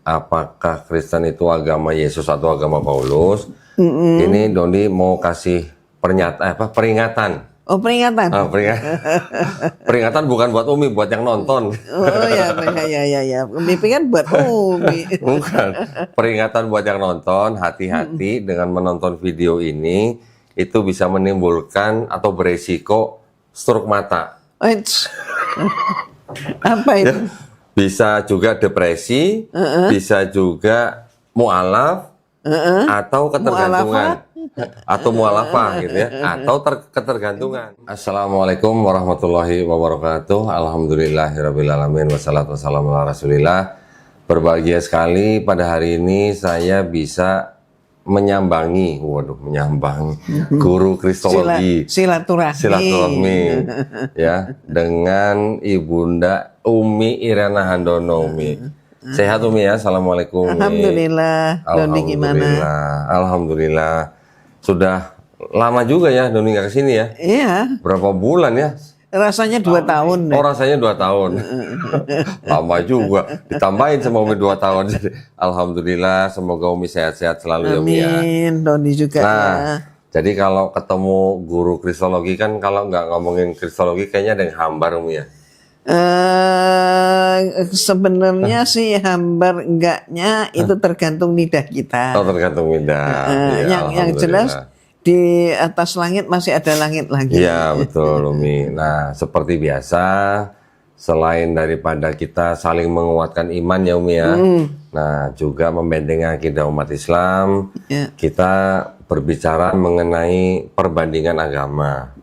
apakah Kristen itu agama Yesus atau agama Paulus? Ini Doni mau kasih peringatan. Oh, peringatan. Peringatan bukan buat Umi, buat yang nonton. Oh ya. Umi kan buat Umi. Bukan. Peringatan buat yang nonton, hati-hati dengan menonton video ini, itu bisa menimbulkan atau beresiko stroke mata. Apa itu? Bisa juga depresi, bisa juga mualaf, atau ketergantungan. Atau mualafah gitu ya, atau ketergantungan. Assalamualaikum warahmatullahi wabarakatuh. Alhamdulillahirrabbilalamin. Wassalatu wassalamu ala rasulillah. Berbahagia sekali pada hari ini saya bisa menyambangi guru kristologi, silaturahmi ya, dengan Ibunda Umi Irena Handono. Umi sehat Umi ya? Assalamualaikum. Alhamdulillah. Doni gimana? Alhamdulillah. Sudah lama juga ya Doni nggak kesini ya? Iya. Berapa bulan ya? Rasanya 2 tahun. Oh, rasanya 2 tahun. Lama juga. Ditambahin sama Umi 2 tahun. Alhamdulillah, semoga Umi sehat-sehat selalu. Amin. Ya Umi ya. Doni juga. Nah, jadi kalau ketemu guru kristologi kan, kalau nggak ngomongin kristologi kayaknya ada yang hambar Umi ya? Sebenarnya sih hambar enggaknya itu tergantung lidah kita. Oh, tergantung lidah. Yang jelas di atas langit masih ada langit lagi. Iya betul Umi. Nah seperti biasa, selain daripada kita saling menguatkan iman ya Umi ya, nah juga membentengi akidah umat Islam, kita berbicara mengenai perbandingan agama.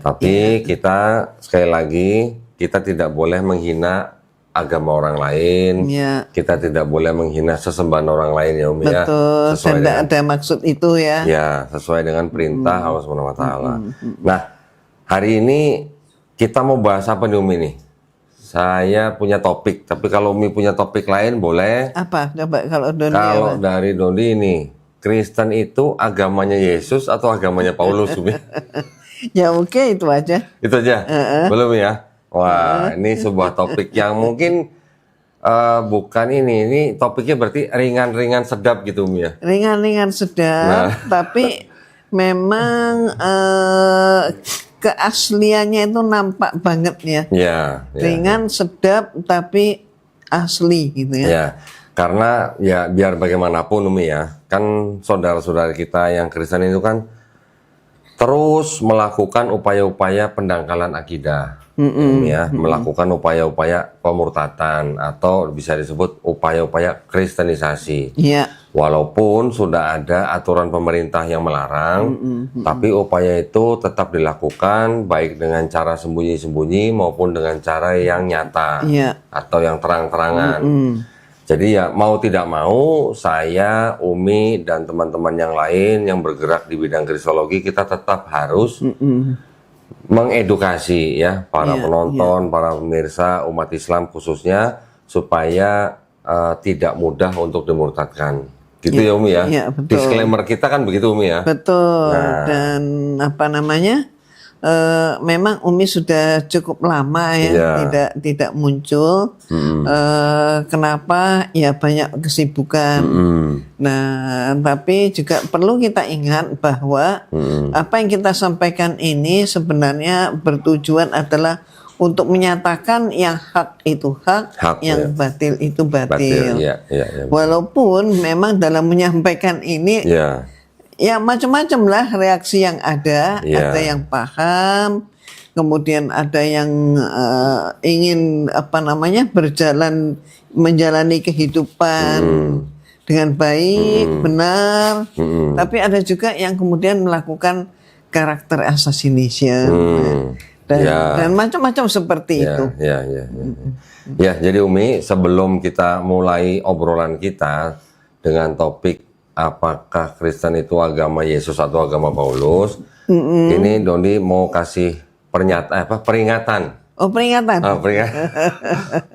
Tapi kita sekali lagi, kita tidak boleh menghina agama orang lain, kita tidak boleh menghina sesembahan orang lain ya Umi ya. Betul, sesuai tidak ada maksud itu ya. Ya, sesuai dengan perintah Allah SWT. Nah, hari ini kita mau bahas apa nih Umi nih? Saya punya topik, tapi kalau Umi punya topik lain boleh. Apa? Coba kalau Doni. Kalau dari Doni ini, Kristen itu agamanya Yesus atau agamanya Paulus Umi? Ya oke, itu aja. Itu aja? Belum ya? Wah, ini sebuah topik yang mungkin bukan ini topiknya berarti ringan-ringan sedap gitu Umi ya? Ringan-ringan sedap, tapi memang keasliannya itu nampak banget ya. Ringan, sedap, tapi asli gitu ya. Ya, karena ya biar bagaimanapun Umi ya, kan saudara-saudara kita yang Kristen itu kan terus melakukan upaya-upaya pendangkalan akidah. Melakukan upaya-upaya pemurtatan atau bisa disebut upaya-upaya kristenisasi. Walaupun sudah ada aturan pemerintah yang melarang, tapi upaya itu tetap dilakukan baik dengan cara sembunyi-sembunyi maupun dengan cara yang nyata atau yang terang-terangan. Jadi ya mau tidak mau saya, Umi dan teman-teman yang lain yang bergerak di bidang kristologi, kita tetap harus mengedukasi ya para penonton, para pemirsa umat Islam khususnya supaya tidak mudah untuk dimurtadkan. Gitu ya Umi ya. Disclaimer kita kan begitu Umi ya. Betul. Nah. Dan apa namanya? Memang Umi sudah cukup lama ya tidak muncul. Kenapa? Ya banyak kesibukan. Nah, tapi juga perlu kita ingat bahwa apa yang kita sampaikan ini sebenarnya bertujuan adalah untuk menyatakan yang hak itu hak, yang batil itu batil. Walaupun memang dalam menyampaikan ini ya macam-macam lah reaksi yang ada yang paham, kemudian ada yang ingin menjalani kehidupan dengan baik, benar, tapi ada juga yang kemudian melakukan karakter assassination dan macam-macam seperti itu. Ya, jadi Umi, sebelum kita mulai obrolan kita dengan topik apakah Kristen itu agama Yesus atau agama Paulus? Ini Doni mau kasih peringatan. Oh, peringatan.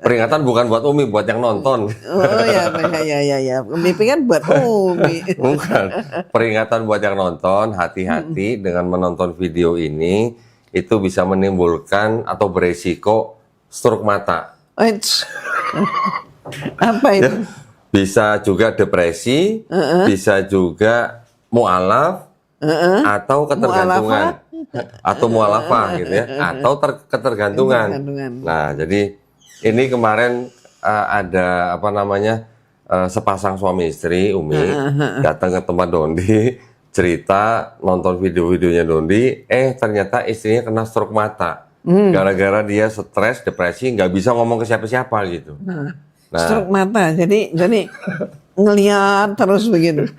Peringatan bukan buat Umi, buat yang nonton. Oh ya. Umi kan buat Umi. Bukan. Peringatan buat yang nonton, hati-hati dengan menonton video ini, itu bisa menimbulkan atau beresiko stroke mata. Apa itu? bisa juga depresi, bisa juga mualaf, atau ketergantungan, atau mualafah gitu ya, atau ketergantungan. Nah, jadi ini kemarin ada apa namanya sepasang suami istri Umi datang ke tempat Dondi, cerita nonton video-videonya Dondi, ternyata istrinya kena stroke mata, gara-gara dia stres, depresi, nggak bisa ngomong ke siapa-siapa gitu. Nah, stroke mata, jadi ngelihat terus begitu.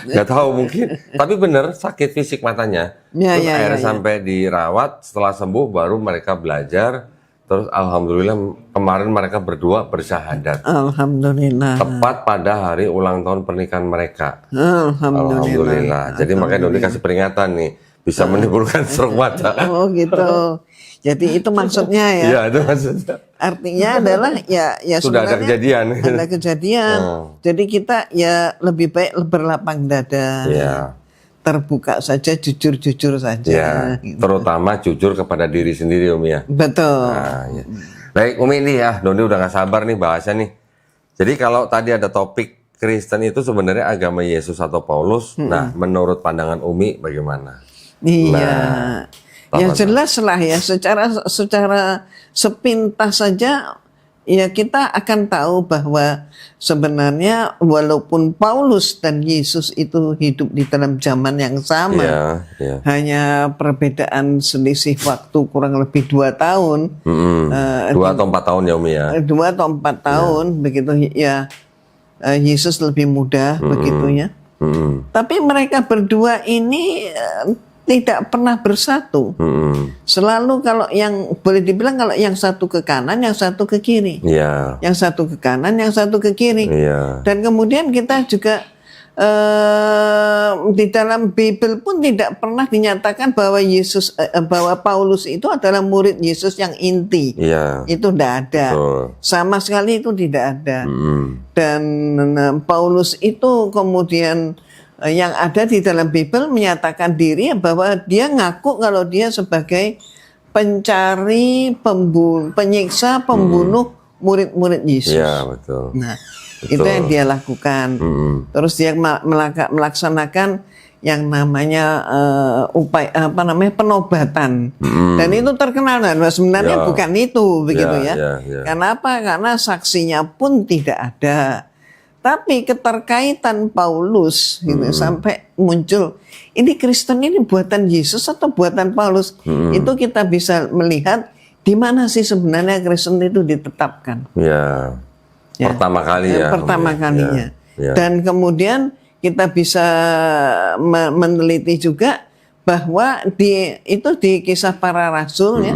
nggak tahu mungkin, tapi bener sakit fisik matanya. Terus akhirnya sampai dirawat, setelah sembuh baru mereka belajar. Terus alhamdulillah kemarin mereka berdua bersyahadat. Alhamdulillah. Tepat pada hari ulang tahun pernikahan mereka. Alhamdulillah. Jadi makanya Doni kasih peringatan nih, bisa menimbulkan stroke mata. Oh gitu. Jadi itu maksudnya ya. Iya, itu maksudnya. Artinya adalah ya Sudah ada kejadian. Ada kejadian. Jadi kita ya lebih baik berlapang dada. Iya. Terbuka saja, jujur-jujur saja. Ya, gitu. terutama jujur kepada diri sendiri Umi ya. Betul. Nah, ya. Baik Umi ini ya, Doni udah gak sabar nih bahasnya nih. Jadi kalau tadi ada topik Kristen itu sebenarnya agama Yesus atau Paulus. Nah, menurut pandangan Umi bagaimana? Iya. Ya jelas lah ya, secara sepintas saja ya kita akan tahu bahwa sebenarnya walaupun Paulus dan Yesus itu hidup di dalam zaman yang sama, hanya perbedaan selisih waktu kurang lebih 2 tahun, 2 atau 4 tahun ya Umi ya. 2 atau 4 tahun begitu ya. Yesus lebih muda begitu ya. Tapi mereka berdua ini tidak pernah bersatu. Selalu kalau yang boleh dibilang kalau yang satu ke kanan, yang satu ke kiri. Yang satu ke kanan, yang satu ke kiri. Dan kemudian kita juga di dalam Bible pun tidak pernah dinyatakan bahwa bahwa Paulus itu adalah murid Yesus yang inti. Itu tidak ada. Sama sekali itu tidak ada. Dan Paulus itu kemudian yang ada di dalam Bible menyatakan diri bahwa dia ngaku kalau dia sebagai pencari, penyiksa, pembunuh murid-murid Yesus. Iya, betul. Nah, itu yang dia lakukan. Terus dia melaksanakan yang namanya penobatan. Dan itu terkenal dan sebenarnya bukan itu begitu ya. Kenapa? Karena saksinya pun tidak ada. Tapi keterkaitan Paulus gitu, sampai muncul ini Kristen ini buatan Yesus atau buatan Paulus, itu kita bisa melihat di mana sih sebenarnya Kristen itu ditetapkan. Pertama kali ya. Pertama kalinya. Dan kemudian kita bisa meneliti juga bahwa itu di Kisah Para Rasul ya,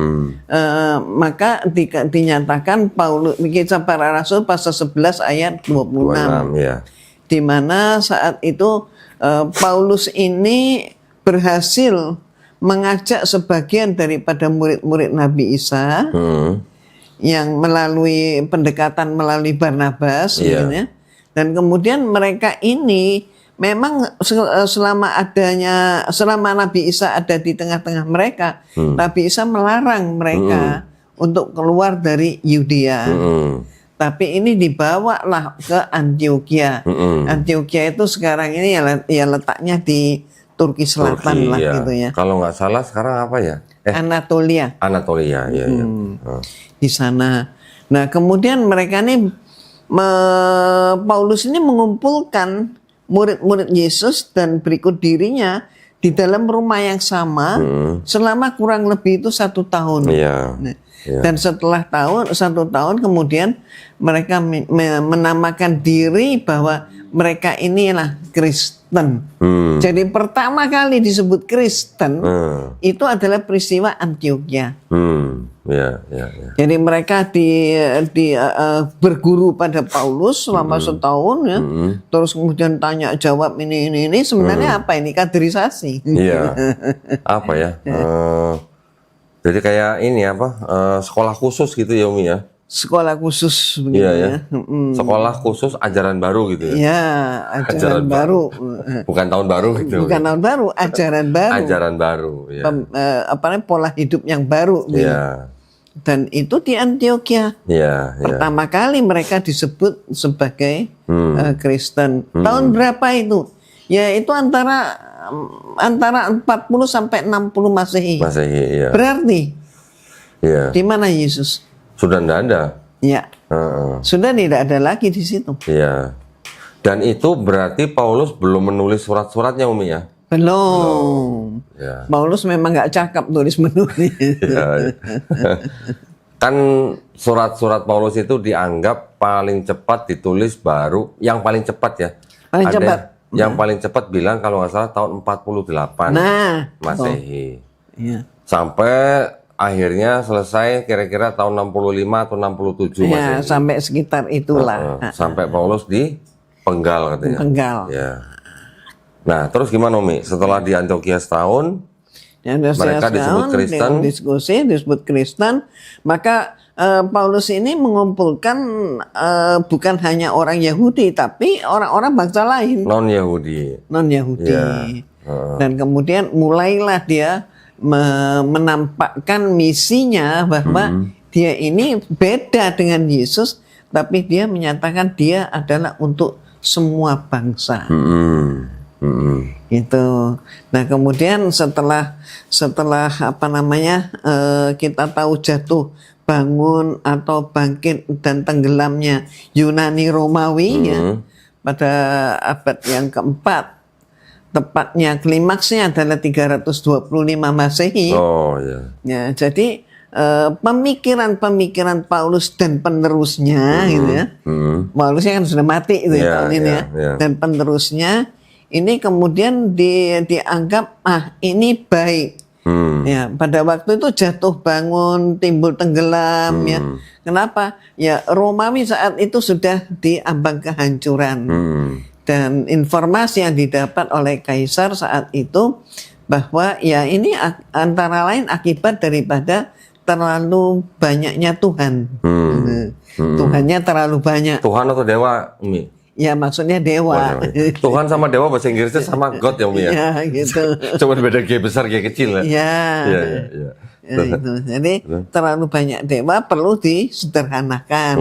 maka dinyatakan Paulus, Kisah Para Rasul pasal 11 ayat 26, di mana saat itu Paulus ini berhasil mengajak sebagian daripada murid-murid Nabi Isa yang melalui pendekatan melalui Barnabas, gitu ya. Dan kemudian mereka ini memang selama Nabi Isa ada di tengah-tengah mereka, Nabi Isa melarang mereka untuk keluar dari Yudea. Tapi ini dibawalah ke Antioquia. Antioquia itu sekarang ini ya letaknya di Turki Selatan lah gitu ya. Kalau nggak salah sekarang apa ya? Anatolia. Anatolia, ya. Di sana. Nah kemudian mereka ini Paulus ini mengumpulkan murid-murid Yesus dan berikut dirinya di dalam rumah yang sama selama kurang lebih itu 1 tahun. Dan setelah 1 tahun kemudian mereka menamakan diri bahwa mereka inilah Kristen. Jadi pertama kali disebut Kristen itu adalah peristiwa Antioquia. Jadi mereka berguru pada Paulus selama 1 tahun ya. Terus kemudian tanya jawab ini sebenarnya apa ini kaderisasi? Apa ya? Jadi kayak ini sekolah khusus gitu ya Umi ya. Sekolah khusus begitu ya. Sekolah khusus ajaran baru gitu ya. Ya, ajaran baru. Bukan tahun baru gitu. Bukan tahun baru, ajaran baru. Ajaran baru, ya. Pola hidup yang baru gitu. Dan itu di Antioquia. Ya, ya. Pertama kali mereka disebut sebagai Kristen. Tahun berapa itu? Ya itu antara 40 sampai 60 Masehi. Masehi, ya. Berarti Ya. di mana Yesus? Sudah tidak ada. Ya. Sudah tidak ada lagi di situ. Iya. Dan itu berarti Paulus belum menulis surat-suratnya, Umi ya? Belum. Ya. Paulus memang nggak cakap tulis menulis. Ya. Kan surat-surat Paulus itu dianggap paling cepat ditulis baru, yang paling cepat ya. Paling Ada cepat. yang paling cepat bilang kalau nggak salah tahun 48 Nah, Masehi. Iya. Sampai akhirnya selesai kira-kira tahun 65 atau 67 Ya, Masehi. sampai sekitar itulah. Sampai Paulus di penggal katanya. Penggal. Ya. Nah, terus gimana Umi? Setelah di Antioquia setahun, mereka disebut Kristen. Disebut Kristen. Maka Paulus ini mengumpulkan bukan hanya orang Yahudi, tapi orang-orang bangsa lain, non-Yahudi. non-Yahudi. Ya. Dan kemudian mulailah dia menampakkan misinya bahwa dia ini beda dengan Yesus, tapi dia menyatakan dia adalah untuk semua bangsa. Gitu. Nah kemudian setelah apa namanya kita tahu jatuh bangun atau bangkit dan tenggelamnya Yunani Romawi ya, pada abad yang keempat, tepatnya klimaksnya adalah 325 Masehi. Oh ya. Ya, jadi pemikiran-pemikiran Paulus dan penerusnya gitu ya. Paulusnya kan sudah mati itu tahun ini ya. Dan penerusnya ini kemudian dianggap ini baik. Ya, pada waktu itu jatuh bangun, timbul tenggelam ya. Kenapa? Ya, Romawi saat itu sudah diambang kehancuran. Dan informasi yang didapat oleh kaisar saat itu bahwa ya ini antara lain akibat daripada terlalu banyaknya Tuhan. Tuhannya terlalu banyak. Tuhan atau dewa, Umi? Ya maksudnya dewa. Tuhan sama dewa bahasa Inggrisnya sama God ya Umi ya? Ya gitu. Cuma beda G besar G kecil ya? Ya. Ya. Ya, itu. Jadi terlalu banyak dewa perlu disederhanakan.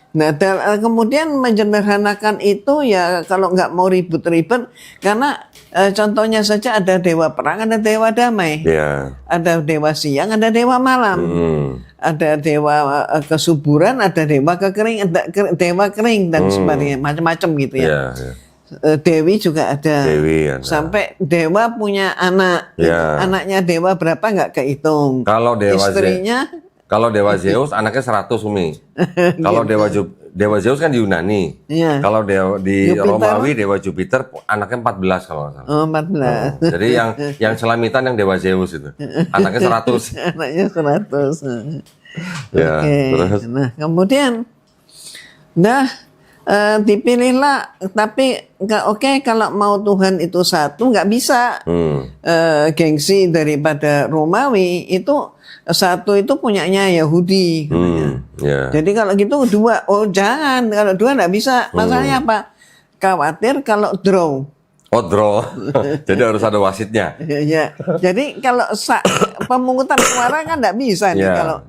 Nah kemudian menyederhanakan itu ya kalau nggak mau ribut-ribut, karena contohnya saja ada dewa perang, ada dewa damai, ada dewa siang, ada dewa malam, ada dewa kesuburan, ada dewa kekering, ada dewa kering dan sebagainya, macam-macam gitu ya. Dewi juga ada. Sampai dewa punya anak, anaknya dewa berapa nggak kehitung. Kalau dewa istrinya. Kalau dewa Zeus anaknya 100 Umi. Kalau dewa Zeus kan di Yunani. Kalau di Jupiter, Romawi dewa Jupiter anaknya 14 kalau nggak salah. Oh, 14. Jadi yang selamitan yang dewa Zeus itu. Anaknya 100. Anaknya 100. Ya, terus. Nah, kemudian dipilihlah, tapi oke, kalau mau Tuhan itu satu nggak bisa. Gengsi daripada Romawi itu satu itu punyanya Yahudi. Jadi kalau gitu dua, jangan, kalau dua nggak bisa. Masalahnya apa? Khawatir kalau draw. Oh draw, jadi harus ada wasitnya. Ya, jadi kalau pemungutan suara kan nggak bisa nih kalau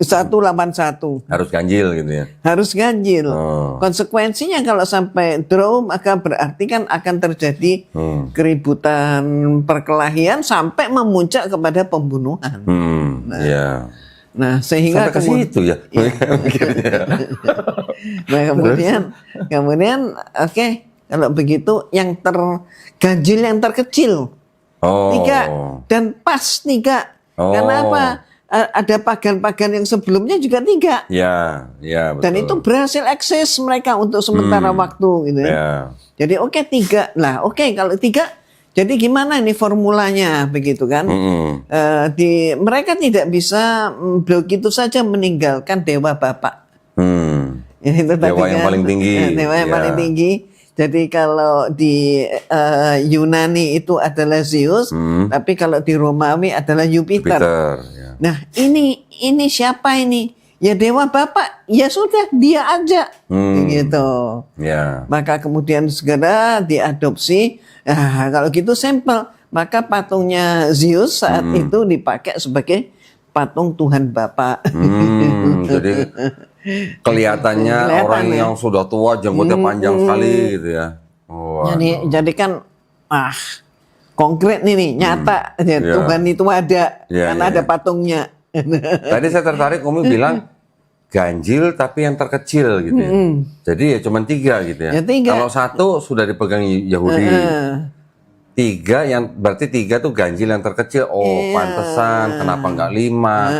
181. Harus ganjil gitu ya. Harus ganjil. Konsekuensinya kalau sampai draw maka berarti kan akan terjadi keributan, perkelahian sampai memuncak kepada pembunuhan. Nah, sehingga sampai ke situ ya. Nah, kemudian oke, kalau begitu yang terganjil yang terkecil 3 dan pas 3. Karena apa? Ada pagan-pagan yang sebelumnya juga 3. Betul. Dan itu berhasil eksis mereka untuk sementara waktu gitu ya. Jadi 3 lah. Kalau 3, jadi gimana ini formulanya begitu kan? Mereka tidak bisa begitu saja meninggalkan dewa bapak. Itu dewa yang paling tinggi. Dewa yang paling tinggi. Jadi kalau di Yunani itu adalah Zeus, tapi kalau di Romawi adalah Jupiter. Nah ini siapa ini? Ya dewa bapak. Ya sudah dia aja, gitu. Maka kemudian segera diadopsi. Nah, kalau gitu sampel, maka patungnya Zeus saat itu dipakai sebagai patung Tuhan Bapa. Jadi kelihatannya orang ya. yang sudah tua jenggotnya panjang sekali gitu ya. Oh, Jadi kan konkret nih nyata ya, Tuhan itu ada karena ada patungnya. Tadi saya tertarik Umi bilang ganjil tapi yang terkecil gitu ya. Jadi ya cuma 3 gitu ya. Ya, 3. Kalau 1 sudah dipegang Yahudi. 3 berarti 3 tuh ganjil yang terkecil. Oh, pantesan kenapa enggak 5,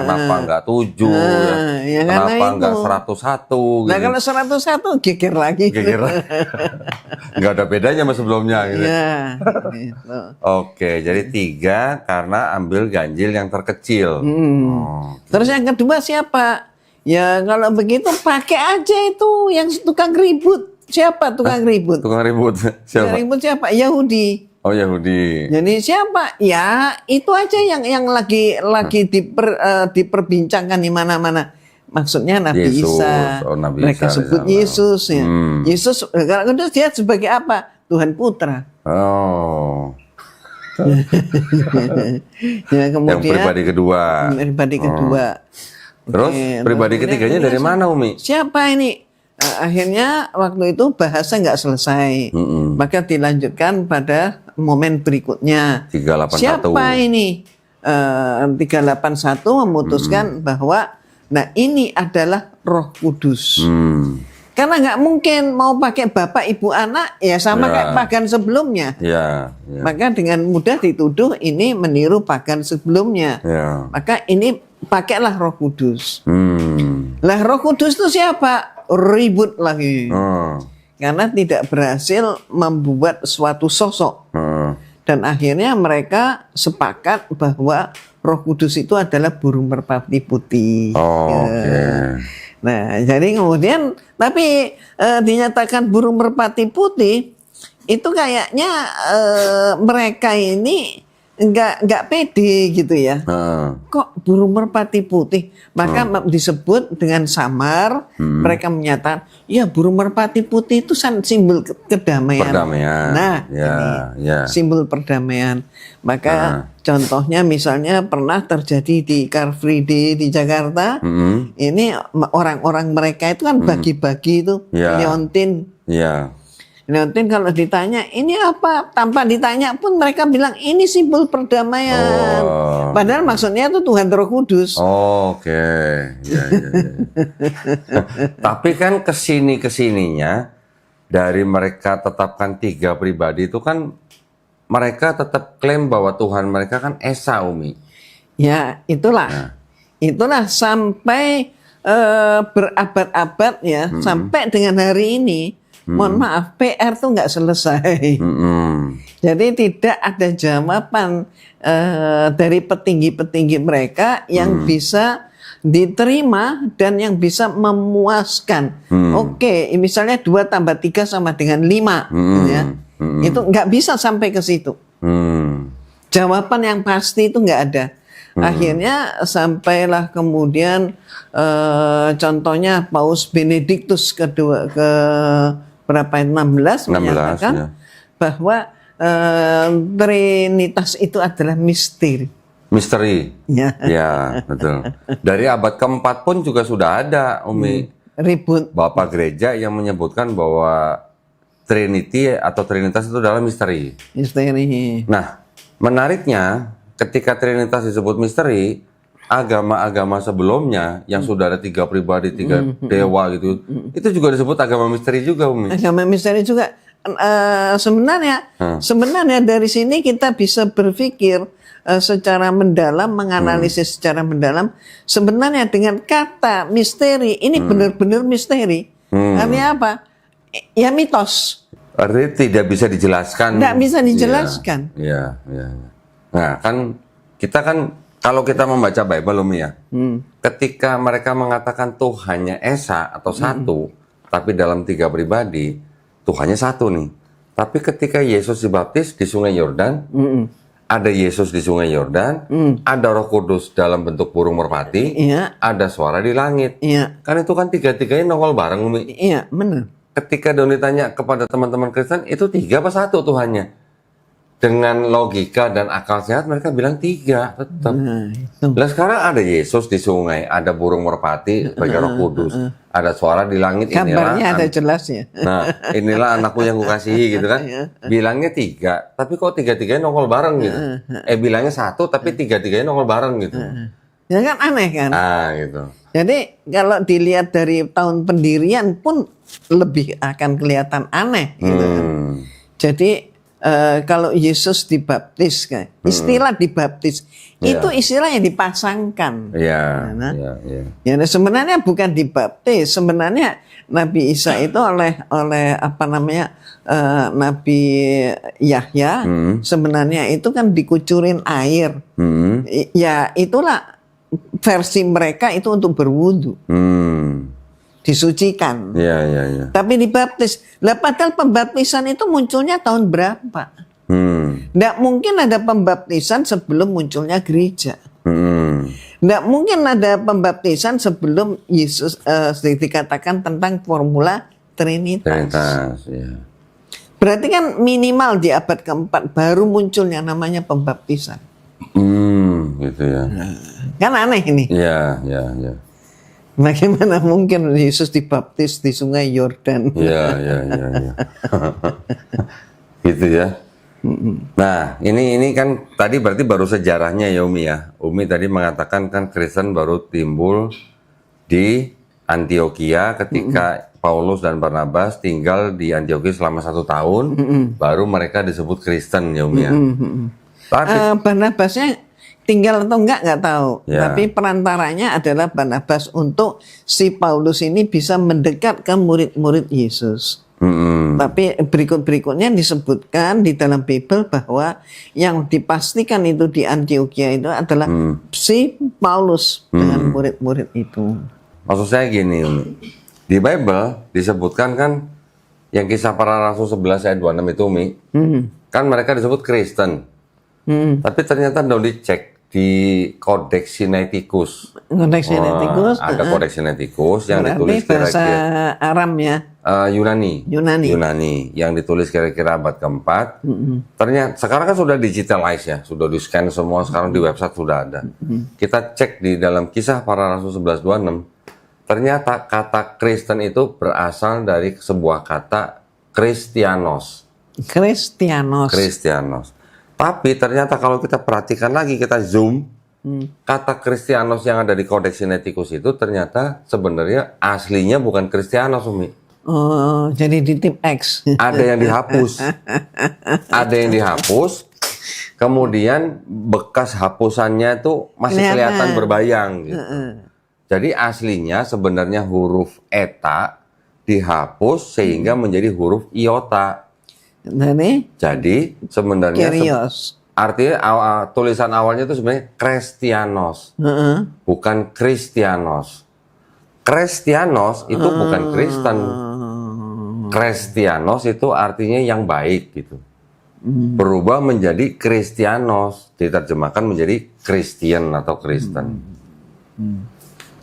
kenapa enggak 7 ya. Kenapa enggak 101 gitu. Nah, kalau 101 geger lagi. Geger. Enggak ada bedanya sama sebelumnya gitu. Ya, gitu. Oke, jadi 3 karena ambil ganjil yang terkecil. Terus yang kedua siapa? Ya kalau begitu pakai aja itu yang tukang ribut. Siapa tukang ribut? Tukang ribut siapa? Tukang ribut siapa? Yahudi. Oh, Yahudi. Jadi siapa? Ya itu aja yang lagi diperbincangkan di mana-mana. Maksudnya Nabi Yesus. Isa. Oh, Nabi Mereka Isa, sebut Yesus ya. Yesus kalau dia sebagai apa? Tuhan Putra. Oh. Ya kemudian Yang pribadi kedua. Pribadi kedua. Terus pribadi ketiganya dari mana Umi? Siapa ini? Akhirnya waktu itu bahasa nggak selesai. Maka dilanjutkan pada momen berikutnya. 381. Siapa ini? 381 memutuskan bahwa nah ini adalah Roh Kudus. Karena nggak mungkin mau pakai Bapak Ibu Anak ya sama kayak pagan sebelumnya. Maka dengan mudah dituduh ini meniru pagan sebelumnya. Maka ini pakailah Roh Kudus. Lah Roh Kudus itu siapa? Ribut lagi. Karena tidak berhasil membuat suatu sosok. Dan akhirnya mereka sepakat bahwa Roh Kudus itu adalah burung merpati putih. Nah, jadi kemudian tapi dinyatakan burung merpati putih itu kayaknya mereka ini nggak pede gitu ya. Kok burung merpati putih? Maka disebut dengan samar. Mereka menyatakan, ya burung merpati putih itu simbol kedamaian. Nah, simbol perdamaian. Maka contohnya misalnya pernah terjadi di Car Free Day di Jakarta. Ini orang-orang mereka itu kan bagi-bagi itu liontin. Liontin kalau ditanya ini apa, tanpa ditanya pun mereka bilang ini simbol perdamaian. Padahal maksudnya itu Tuhan Roh Kudus. Tapi kan kesininya dari mereka tetapkan 3 pribadi itu kan mereka tetap klaim bahwa Tuhan mereka kan Esa Umi. Ya itulah, itulah sampai berabad-abad ya, sampai dengan hari ini. Mohon maaf, PR tuh nggak selesai. Jadi tidak ada jawaban dari petinggi-petinggi mereka yang bisa diterima dan yang bisa memuaskan. Oke, misalnya 2 tambah 3 sama dengan 5, ya. Itu nggak bisa sampai ke situ. Jawaban yang pasti itu nggak ada. Akhirnya sampailah kemudian contohnya Paus Benediktus kedua ke berapa 16 menyatakan bahwa Trinitas itu adalah misteri. Ya, betul. Dari abad ke-4 pun juga sudah ada Umi ribut Bapak Gereja yang menyebutkan bahwa Trinity atau Trinitas itu adalah misteri. Nah, menariknya ketika Trinitas disebut misteri, agama-agama sebelumnya yang sudah ada 3 pribadi, 3 dewa gitu, itu juga disebut agama misteri juga, Umi. Agama misteri juga. Sebenarnya dari sini kita bisa berpikir secara mendalam, menganalisis secara mendalam. Sebenarnya dengan kata misteri ini benar-benar misteri. Artinya apa? Ya mitos. Artinya tidak bisa dijelaskan. Tidak bisa dijelaskan. Iya. Nah, kan kita kan kalau kita membaca Bible Umi ya, ketika mereka mengatakan Tuhannya Esa atau satu, tapi dalam 3 pribadi, Tuhannya satu nih. Tapi ketika Yesus dibaptis di Sungai Yordan, ada Yesus di Sungai Yordan, ada Roh Kudus dalam bentuk burung merpati, ada suara di langit. Kan itu kan 3-3-nya nongol bareng Umi. Iya, benar. Ketika Doni tanya kepada teman-teman Kristen, itu 3 apa 1 Tuhannya? dengan logika dan akal sehat mereka bilang 3 tetap. Nah, itu. Lah sekarang ada Yesus di sungai, ada burung merpati sebagai Roh Kudus, ada suara di langit, Kabarnya ada jelasnya. Nah, inilah anakku yang kukasihi gitu kan. Bilangnya 3, tapi kok 3-3-nya nongol bareng gitu. Bilangnya 1, tapi 3-3-nya nongol bareng gitu. Ya kan aneh kan. Gitu. Jadi kalau dilihat dari tahun pendirian pun lebih akan kelihatan aneh gitu kan. Jadi kalau Yesus dibaptis kan, istilah dibaptis itu istilah yang dipasangkan. Iya. Ya sebenarnya bukan dibaptis, sebenarnya Nabi Isa itu oleh apa namanya Nabi Yahya sebenarnya itu kan dikucurin air. Ya itulah versi mereka itu untuk berwudu. Disucikan. Iya. Tapi dibaptis. Lah padahal pembaptisan itu munculnya tahun berapa? Nggak mungkin ada pembaptisan sebelum munculnya gereja. Nggak mungkin ada pembaptisan sebelum Yesus dikatakan tentang formula Trinitas. Ya. Berarti kan minimal di abad keempat baru muncul yang namanya pembaptisan. Gitu ya. Kan aneh ini. Iya. Bagaimana mungkin Yesus dibaptis di sungai Yordan? Iya. Gitu ya. Nah, ini kan tadi berarti baru sejarahnya ya Umi ya. Umi tadi mengatakan kan Kristen baru timbul di Antioquia ketika Paulus dan Barnabas tinggal di Antioquia selama 1 tahun, baru mereka disebut Kristen ya Umi ya. Tapi Barnabasnya tinggal atau nggak tahu. Ya. Tapi perantaranya adalah Barnabas untuk si Paulus ini bisa mendekat ke murid-murid Yesus. Tapi berikutnya disebutkan di dalam Bible bahwa yang dipastikan itu di Antioquia itu adalah si Paulus dengan murid-murid itu. maksud saya gini Umi. Di Bible disebutkan kan yang Kisah Para Rasul 11 ayat 26 itu Umi. Kan mereka disebut Kristen. Tapi ternyata udah dicek di Codex Sinaiticus. Codex Sinaiticus. Ada Codex Sinaiticus yang ditulis bahasa kira-kira Aram ya. Yunani yang ditulis kira-kira abad keempat. Ternyata sekarang kan sudah digitalize ya, sudah di scan semua, sekarang di website sudah ada. Kita cek di dalam Kisah Para Rasul 11:26, ternyata kata Kristen itu berasal dari sebuah kata Kristianos. Tapi ternyata kalau kita perhatikan lagi, kita zoom, kata Kristianos yang ada di Codex Sinaiticus itu ternyata sebenarnya aslinya bukan Kristianos, Umi. Oh, jadi di tip X. Ada yang dihapus. Kemudian bekas hapusannya itu masih kelihatan berbayang gitu. Jadi aslinya sebenarnya huruf eta dihapus sehingga menjadi huruf iota. Jadi sebenarnya artinya tulisan awalnya itu sebenarnya Kristianos, bukan Kristianos. Kristianos itu bukan Kristen. Kristianos itu artinya yang baik gitu. Berubah menjadi Kristianos, diterjemahkan menjadi Christian atau Kristen.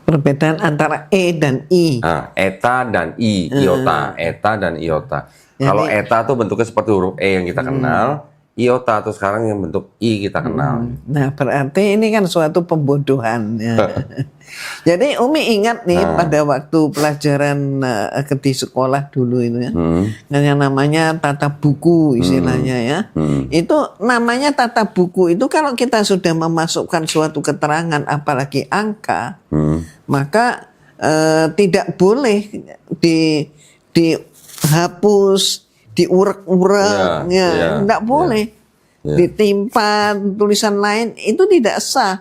Perbedaan antara E dan I. Eta dan I, iota, eta dan iota. Kalau eta tuh bentuknya seperti huruf E yang kita kenal, iota atau sekarang yang bentuk I kita kenal. Nah, berarti ini kan suatu pembodohan. Ya. Jadi Umi ingat nih pada waktu pelajaran di sekolah dulu itu ya, yang namanya tata buku istilahnya ya. Itu namanya tata buku itu kalau kita sudah memasukkan suatu keterangan apalagi angka, maka tidak boleh dihapus, diurek-urek, enggak boleh. Ditimpa tulisan lain itu tidak sah.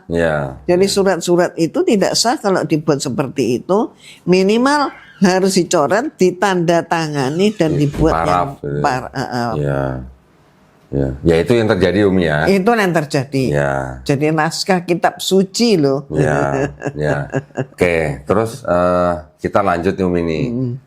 Jadi surat-surat itu tidak sah kalau dibuat seperti itu. Minimal harus dicoret, ditandatangani dan dibuat paraf, yang Ya itu yang terjadi Umi ya. Itu yang terjadi. Jadi naskah kitab suci loh. Oke, terus kita lanjut Umi nih.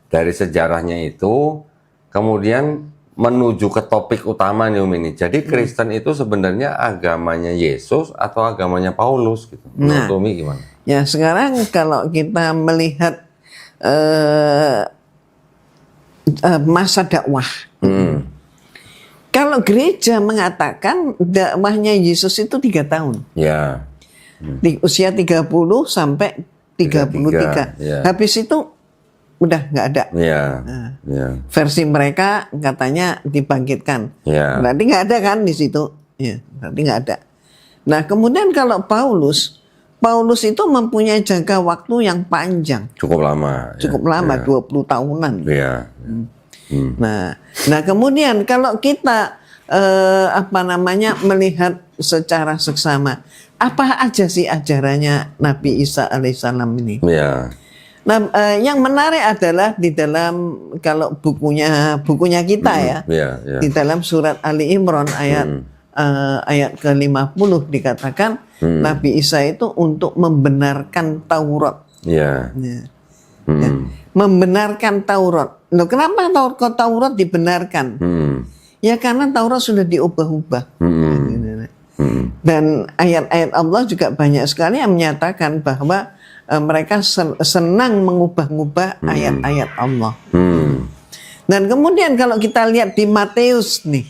Dari sejarahnya itu kemudian menuju ke topik utama nih Umi nih. Jadi Kristen itu sebenarnya agamanya Yesus atau agamanya Paulus gitu. Menurut Umi gimana? Ya sekarang kalau kita melihat masa dakwah. Kalau gereja mengatakan dakwahnya Yesus itu 3 tahun. Ya. Di usia 30 sampai 33. Ya. Habis itu udah nggak ada. Ya. Ya. Versi mereka katanya dibangkitkan. Ya. Berarti nggak ada kan di situ. Ya, berarti nggak ada. Nah, kemudian kalau Paulus itu mempunyai jangka waktu yang panjang. Cukup lama. Cukup lama, 20 tahunan. Iya. Nah, kemudian kalau kita melihat secara seksama, apa aja sih ajarannya Nabi Isa alaihissalam ini? Iya. Nah, yang menarik adalah di dalam kalau bukunya kita ya, di dalam surat Ali Imran ayat ke-50 dikatakan Nabi Isa itu untuk membenarkan Taurat. Iya. Ya. Membenarkan Taurat. Loh, kenapa Taurat dibenarkan? Ya karena Taurat sudah diubah-ubah. Dan ayat-ayat Allah juga banyak sekali yang menyatakan bahwa mereka senang mengubah-ubah ayat-ayat Allah. Dan kemudian kalau kita lihat di Matius nih.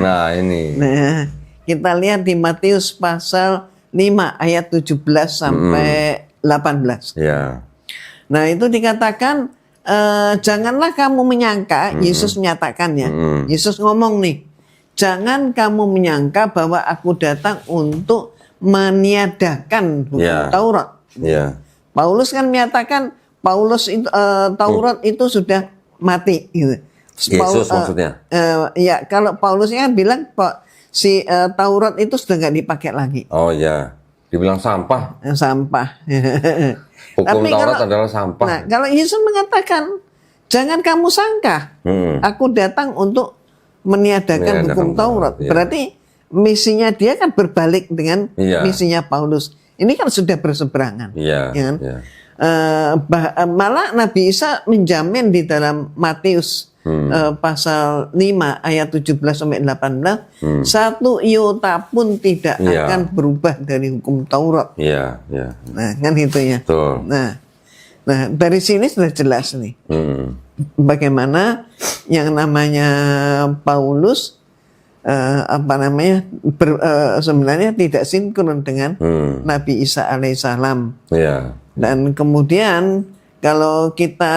Nah ini. Nah, kita lihat di Matius pasal 5 ayat 17 sampai 18. Ya. Nah itu dikatakan janganlah kamu menyangka, Yesus menyatakan ya, Yesus ngomong nih, jangan kamu menyangka bahwa aku datang untuk meniadakan hukum Taurat. Ya. Paulus kan menyatakan Taurat itu sudah mati. Gitu. Yesus maksudnya. Ya kalau Paulus kan bilang si Taurat itu sudah nggak dipakai lagi. Oh ya, dibilang sampah. Sampah. Hukum Tapi Taurat adalah sampah. Nah, kalau Yesus mengatakan, jangan kamu sangka, aku datang untuk meniadakan hukum Taurat. Ya. Berarti misinya dia kan berbalik dengan misinya Paulus. Ini kan sudah berseberangan. Ya. Ya kan? Ya. Malah Nabi Isa menjamin di dalam Matius pasal 5 ayat 17 sampai 18, satu iota pun tidak akan berubah dari hukum Taurat. Iya, iya. Nah, kan itu ya. Betul. Nah, dari sini sudah jelas nih. Bagaimana yang namanya Paulus sebenarnya tidak sinkron dengan Nabi Isa alaihissalam. Iya. Dan kemudian kalau kita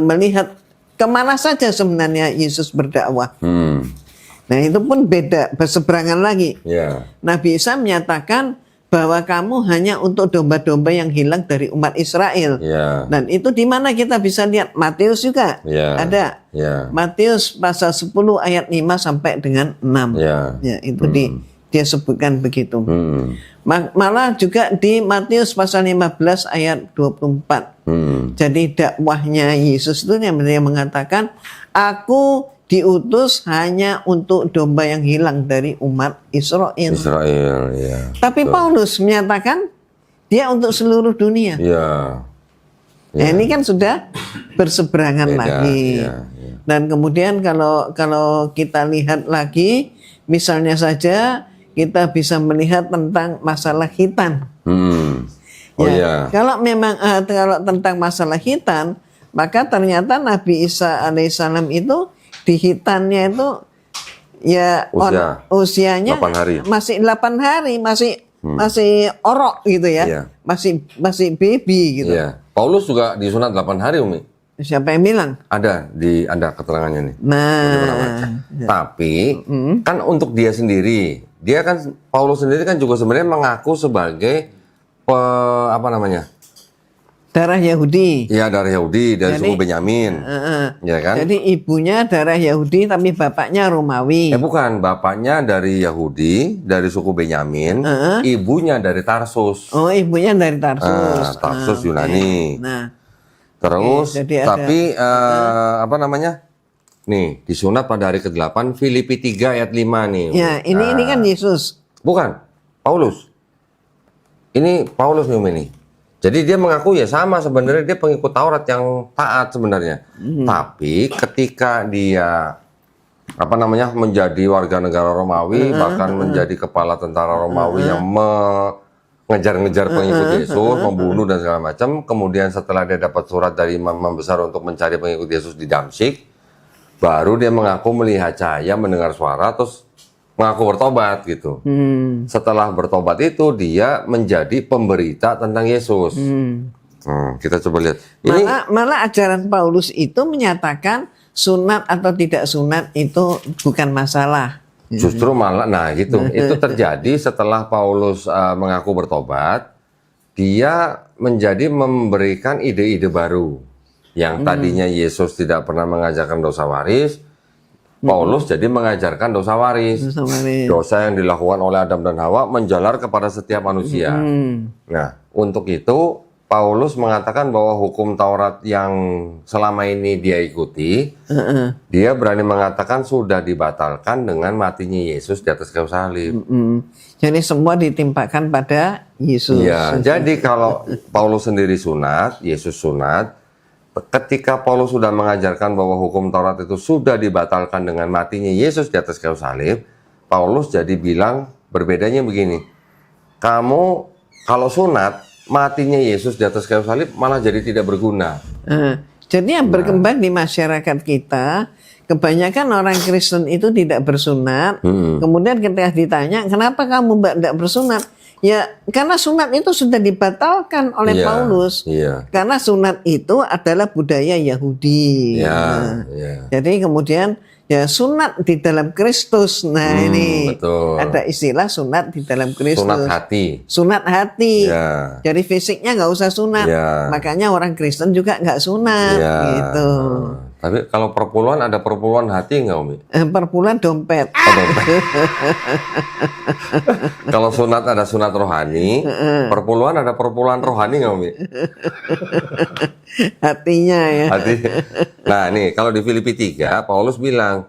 melihat kemana saja sebenarnya Yesus berdakwah. Nah itu pun beda, berseberangan lagi. Yeah. Nabi Isa menyatakan bahwa kamu hanya untuk domba-domba yang hilang dari umat Israel. Yeah. Dan itu di mana kita bisa lihat? Matius juga ada. Matius pasal 10 ayat 5 sampai dengan 6. Ya, itu dia sebutkan begitu. Malah juga di Matius pasal 15 ayat 24. Jadi dakwahnya Yesus itu yang mengatakan, aku diutus hanya untuk domba yang hilang dari umat Israel. Tapi Paulus menyatakan dia untuk seluruh dunia. Nah, ini kan sudah berseberangan lagi. Dan kemudian kalau kita lihat lagi, misalnya saja kita bisa melihat tentang masalah khitan. Kalau memang kalau tentang masalah khitan, maka ternyata Nabi Isa alaihissalam itu di khitannya itu ya usianya 8 hari. Masih 8 hari, masih orok gitu ya. Masih baby gitu. Paulus juga disunat 8 hari, Umi. Siapa yang bilang? Ada keterangannya nih. Nah, tapi kan untuk dia sendiri, Paulus sendiri kan juga sebenarnya mengaku sebagai darah Yahudi. Iya, darah Yahudi dari suku Benyamin. Ya kan? Jadi ibunya darah Yahudi tapi bapaknya Romawi. Bukan, bapaknya dari Yahudi, dari suku Benyamin, ibunya dari Tarsus. Oh, ibunya dari Tarsus. Tarsus Yunani. Nah. Terus tapi nih, disunat pada hari ke-8 Filipi 3 ayat 5 nih. Ya, ini kan Yesus. Bukan, Paulus. Ini Paulus nih, ini. Jadi dia mengaku ya sama sebenarnya dia pengikut Taurat yang taat sebenarnya. Tapi ketika dia menjadi warga negara Romawi, bahkan menjadi kepala tentara Romawi yang ngejar-ngejar pengikut Yesus, membunuh dan segala macam. Kemudian setelah dia dapat surat dari imam besar untuk mencari pengikut Yesus di Damsyik, baru dia mengaku melihat cahaya, mendengar suara, terus mengaku bertobat gitu. Setelah bertobat itu dia menjadi pemberita tentang Yesus. Kita coba lihat. Malah ajaran Paulus itu menyatakan sunat atau tidak sunat itu bukan masalah. Justru malah, nah gitu, itu terjadi setelah Paulus mengaku bertobat, dia menjadi memberikan ide-ide baru. Yang tadinya Yesus tidak pernah mengajarkan dosa waris, Paulus jadi mengajarkan dosa waris. Dosa yang dilakukan oleh Adam dan Hawa menjalar kepada setiap manusia. Nah, untuk itu Paulus mengatakan bahwa hukum Taurat yang selama ini dia ikuti, dia berani mengatakan sudah dibatalkan dengan matinya Yesus di atas kayu salib. Jadi semua ditimpakan pada Yesus. Ya, jadi kalau Paulus sendiri sunat, Yesus sunat, ketika Paulus sudah mengajarkan bahwa hukum Taurat itu sudah dibatalkan dengan matinya Yesus di atas kayu salib, Paulus jadi bilang berbedanya begini, kamu kalau sunat, matinya Yesus di atas kayu salib malah jadi tidak berguna. Jadi yang berkembang di masyarakat kita, kebanyakan orang Kristen itu tidak bersunat. Kemudian ketika ditanya, kenapa kamu tidak bersunat? Ya, karena sunat itu sudah dibatalkan oleh Paulus. Karena sunat itu adalah budaya Yahudi. Jadi kemudian ya sunat di dalam Kristus. Nah ini betul. ada istilah sunat di dalam Kristus. Sunat hati. Sunat hati. Jadi fisiknya nggak usah sunat. Makanya orang Kristen juga nggak sunat. Gitu. Tapi kalau perpuluhan ada perpuluhan hati nggak Umi? Perpuluhan dompet. Dompet. Kalau sunat ada sunat rohani, perpuluhan ada perpuluhan rohani nggak Umi? Hatinya ya. Hati. Nah nih kalau di Filipi 3 Paulus bilang,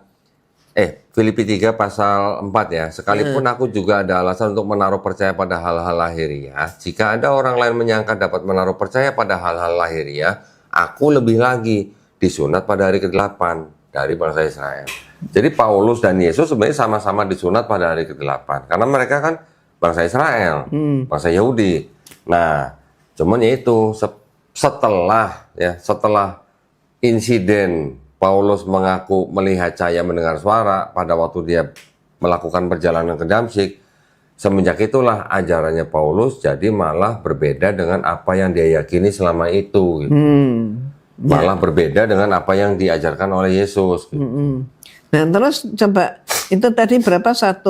Filipi 3 pasal 4 ya, sekalipun aku juga ada alasan untuk menaruh percaya pada hal-hal lahiriah, jika ada orang lain menyangka dapat menaruh percaya pada hal-hal lahiriah, aku lebih lagi disunat pada hari ke-8 dari bangsa Israel. Jadi Paulus dan Yesus sebenarnya sama-sama disunat pada hari ke-8 karena mereka kan bangsa Israel, bangsa Yahudi. Nah, cuman ya itu setelah insiden Paulus mengaku melihat cahaya, mendengar suara pada waktu dia melakukan perjalanan ke Damsyik, semenjak itulah ajarannya Paulus jadi malah berbeda dengan apa yang dia yakini selama itu gitu. Malah berbeda dengan apa yang diajarkan oleh Yesus. Nah terus coba itu tadi berapa 1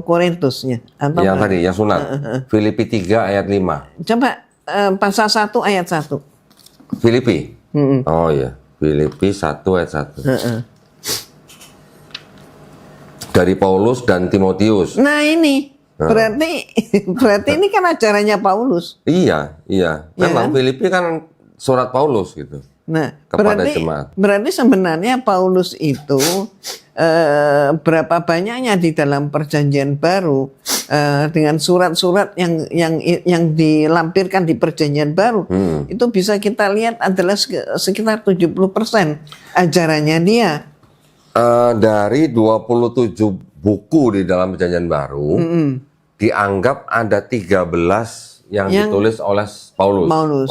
Korintusnya? Atau yang tadi yang sunat Filipi 3 ayat 5. Coba pasal 1 ayat 1. Filipi. Oh iya, Filipi 1 ayat 1. Dari Paulus dan Timotius. Nah ini berarti ini kan ajarannya Paulus. Iya. Memang Filipi kan surat Paulus gitu. Nah, kepada jemaat. Berarti sebenarnya Paulus itu berapa banyaknya di dalam Perjanjian Baru dengan surat-surat yang dilampirkan di Perjanjian Baru itu bisa kita lihat adalah sekitar 70% ajarannya dia. Dari 27 buku di dalam Perjanjian Baru dianggap ada 13 yang ditulis oleh Paulus.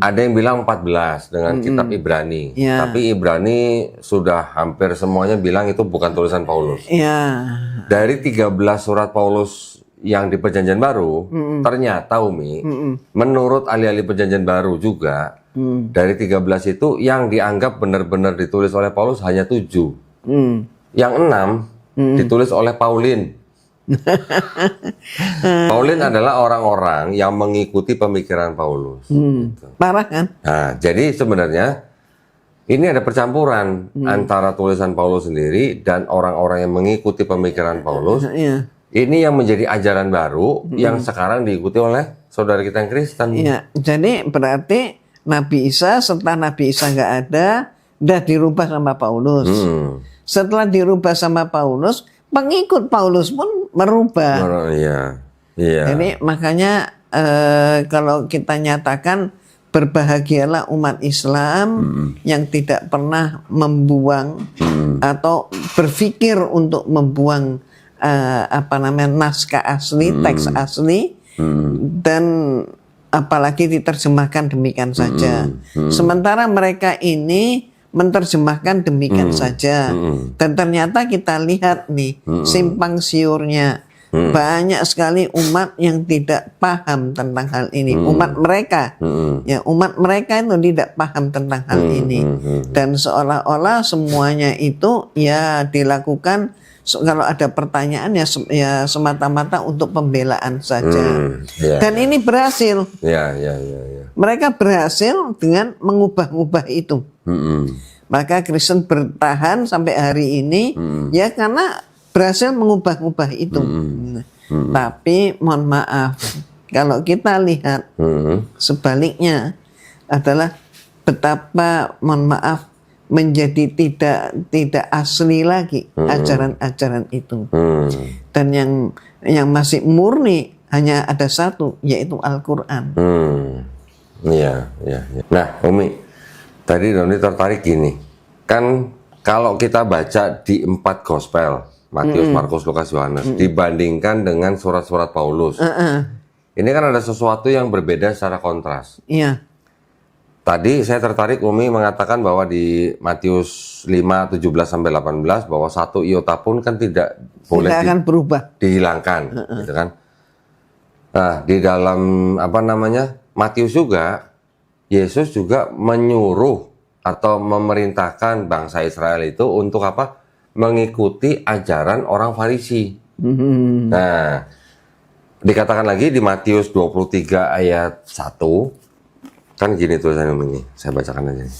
Ada yang bilang 14 dengan kitab Ibrani. Tapi Ibrani sudah hampir semuanya bilang itu bukan tulisan Paulus. Dari 13 surat Paulus yang di Perjanjian Baru, ternyata Umi, menurut ahli-ahli Perjanjian Baru juga, dari 13 itu yang dianggap benar-benar ditulis oleh Paulus hanya 7. Yang 6 ditulis oleh Paulin. Paulin adalah orang-orang yang mengikuti pemikiran Paulus. Parah kan? Nah, jadi sebenarnya ini ada percampuran antara tulisan Paulus sendiri dan orang-orang yang mengikuti pemikiran Paulus. Ini yang menjadi ajaran baru yang sekarang diikuti oleh saudara kita yang Kristen. Iya, jadi berarti Nabi Isa setelah Nabi Isa nggak ada, udah dirubah sama Paulus. Setelah dirubah sama Paulus, pengikut Paulus pun merubah. Jadi makanya kalau kita nyatakan berbahagialah umat Islam yang tidak pernah membuang atau berpikir untuk membuang naskah asli, teks asli, dan apalagi diterjemahkan demikian saja. Sementara mereka ini menerjemahkan demikian saja. Dan ternyata kita lihat nih simpang siurnya. Banyak sekali umat yang tidak paham tentang hal ini. Umat mereka, ya umat mereka itu tidak paham tentang hal ini. Dan seolah-olah semuanya itu ya dilakukan kalau ada pertanyaan ya semata-mata untuk pembelaan saja. Dan ini berhasil. Mereka berhasil dengan mengubah-ubah itu. Maka Kristen bertahan sampai hari ini ya karena berhasil mengubah-ubah itu. Tapi mohon maaf, kalau kita lihat sebaliknya adalah betapa mohon maaf menjadi tidak asli lagi ajaran-ajaran itu. Dan yang masih murni hanya ada satu, yaitu Al-Qur'an. Iya. Nah, Umi, tadi Doni tertarik gini. Kan kalau kita baca di 4 gospel, Matius, Markus, Lukas, Yohanes, dibandingkan dengan surat-surat Paulus. Ini kan ada sesuatu yang berbeda secara kontras. Iya. Tadi saya tertarik Umi mengatakan bahwa di Matius 5, 17-18 bahwa 1 iota pun kan tidak boleh akan berubah, dihilangkan, gitu kan. Nah, di dalam Matius juga, Yesus juga menyuruh atau memerintahkan bangsa Israel itu untuk apa? Mengikuti ajaran orang Farisi. Nah, dikatakan lagi di Matius 23 ayat 1, kan gini tulisannya ini, saya bacakan aja.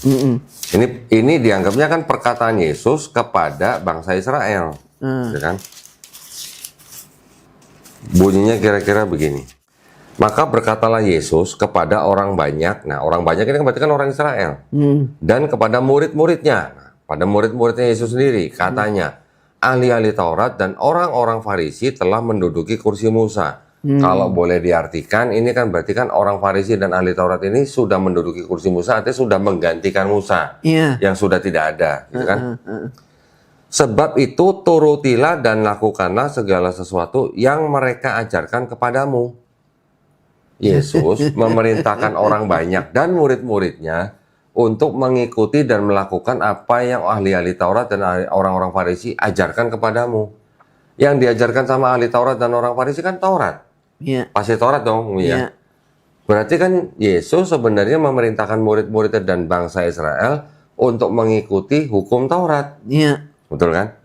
Ini dianggapnya kan perkataan Yesus kepada bangsa Israel, ya kan? Bunyinya kira-kira begini. Maka berkatalah Yesus kepada orang banyak. Nah, orang banyak ini berarti kan orang Israel. Dan kepada murid-muridnya. Pada murid-muridnya Yesus sendiri, katanya, ahli-ahli Taurat dan orang-orang Farisi telah menduduki kursi Musa. Kalau boleh diartikan, ini kan berarti kan orang Farisi dan ahli Taurat ini sudah menduduki kursi Musa, artinya sudah menggantikan Musa, yang sudah tidak ada, gitu kan? Sebab itu turutilah dan lakukanlah segala sesuatu yang mereka ajarkan kepadamu. Yesus memerintahkan orang banyak dan murid-muridnya untuk mengikuti dan melakukan apa yang ahli-ahli Taurat dan orang-orang Farisi ajarkan kepadamu. Yang diajarkan sama ahli Taurat dan orang Farisi kan Taurat. Pasti Taurat dong. Berarti kan Yesus sebenarnya memerintahkan murid-muridnya dan bangsa Israel untuk mengikuti hukum Taurat. Betul kan?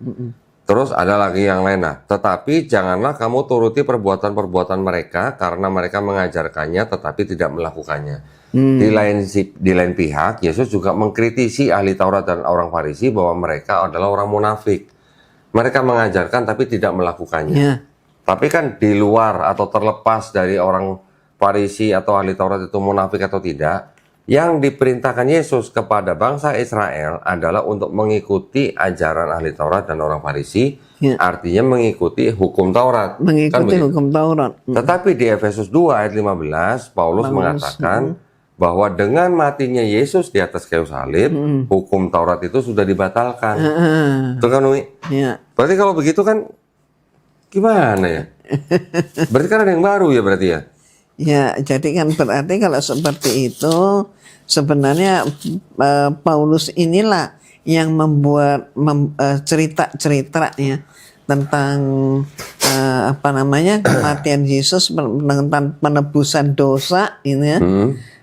Terus ada lagi yang lain. Nah, tetapi janganlah kamu turuti perbuatan-perbuatan mereka karena mereka mengajarkannya tetapi tidak melakukannya. Di lain pihak, Yesus juga mengkritisi ahli Taurat dan orang Farisi bahwa mereka adalah orang munafik. Mereka mengajarkan tapi tidak melakukannya. Tapi kan di luar atau terlepas dari orang Farisi atau ahli Taurat itu munafik atau tidak, yang diperintahkan Yesus kepada bangsa Israel adalah untuk mengikuti ajaran ahli Taurat dan orang Farisi, artinya mengikuti hukum Taurat. Mengikuti hukum Taurat. Tetapi di Efesus 2 ayat 15, Paulus mengatakan bahwa dengan matinya Yesus di atas kayu salib, hukum Taurat itu sudah dibatalkan. Itu kan, Umi? Berarti kalau begitu kan gimana ya? Berarti kan ada yang baru ya berarti ya? Ya, jadi kan berarti kalau seperti itu sebenarnya Paulus inilah yang membuat cerita-cerita ya tentang kematian Yesus, tentang penebusan dosa ini ya.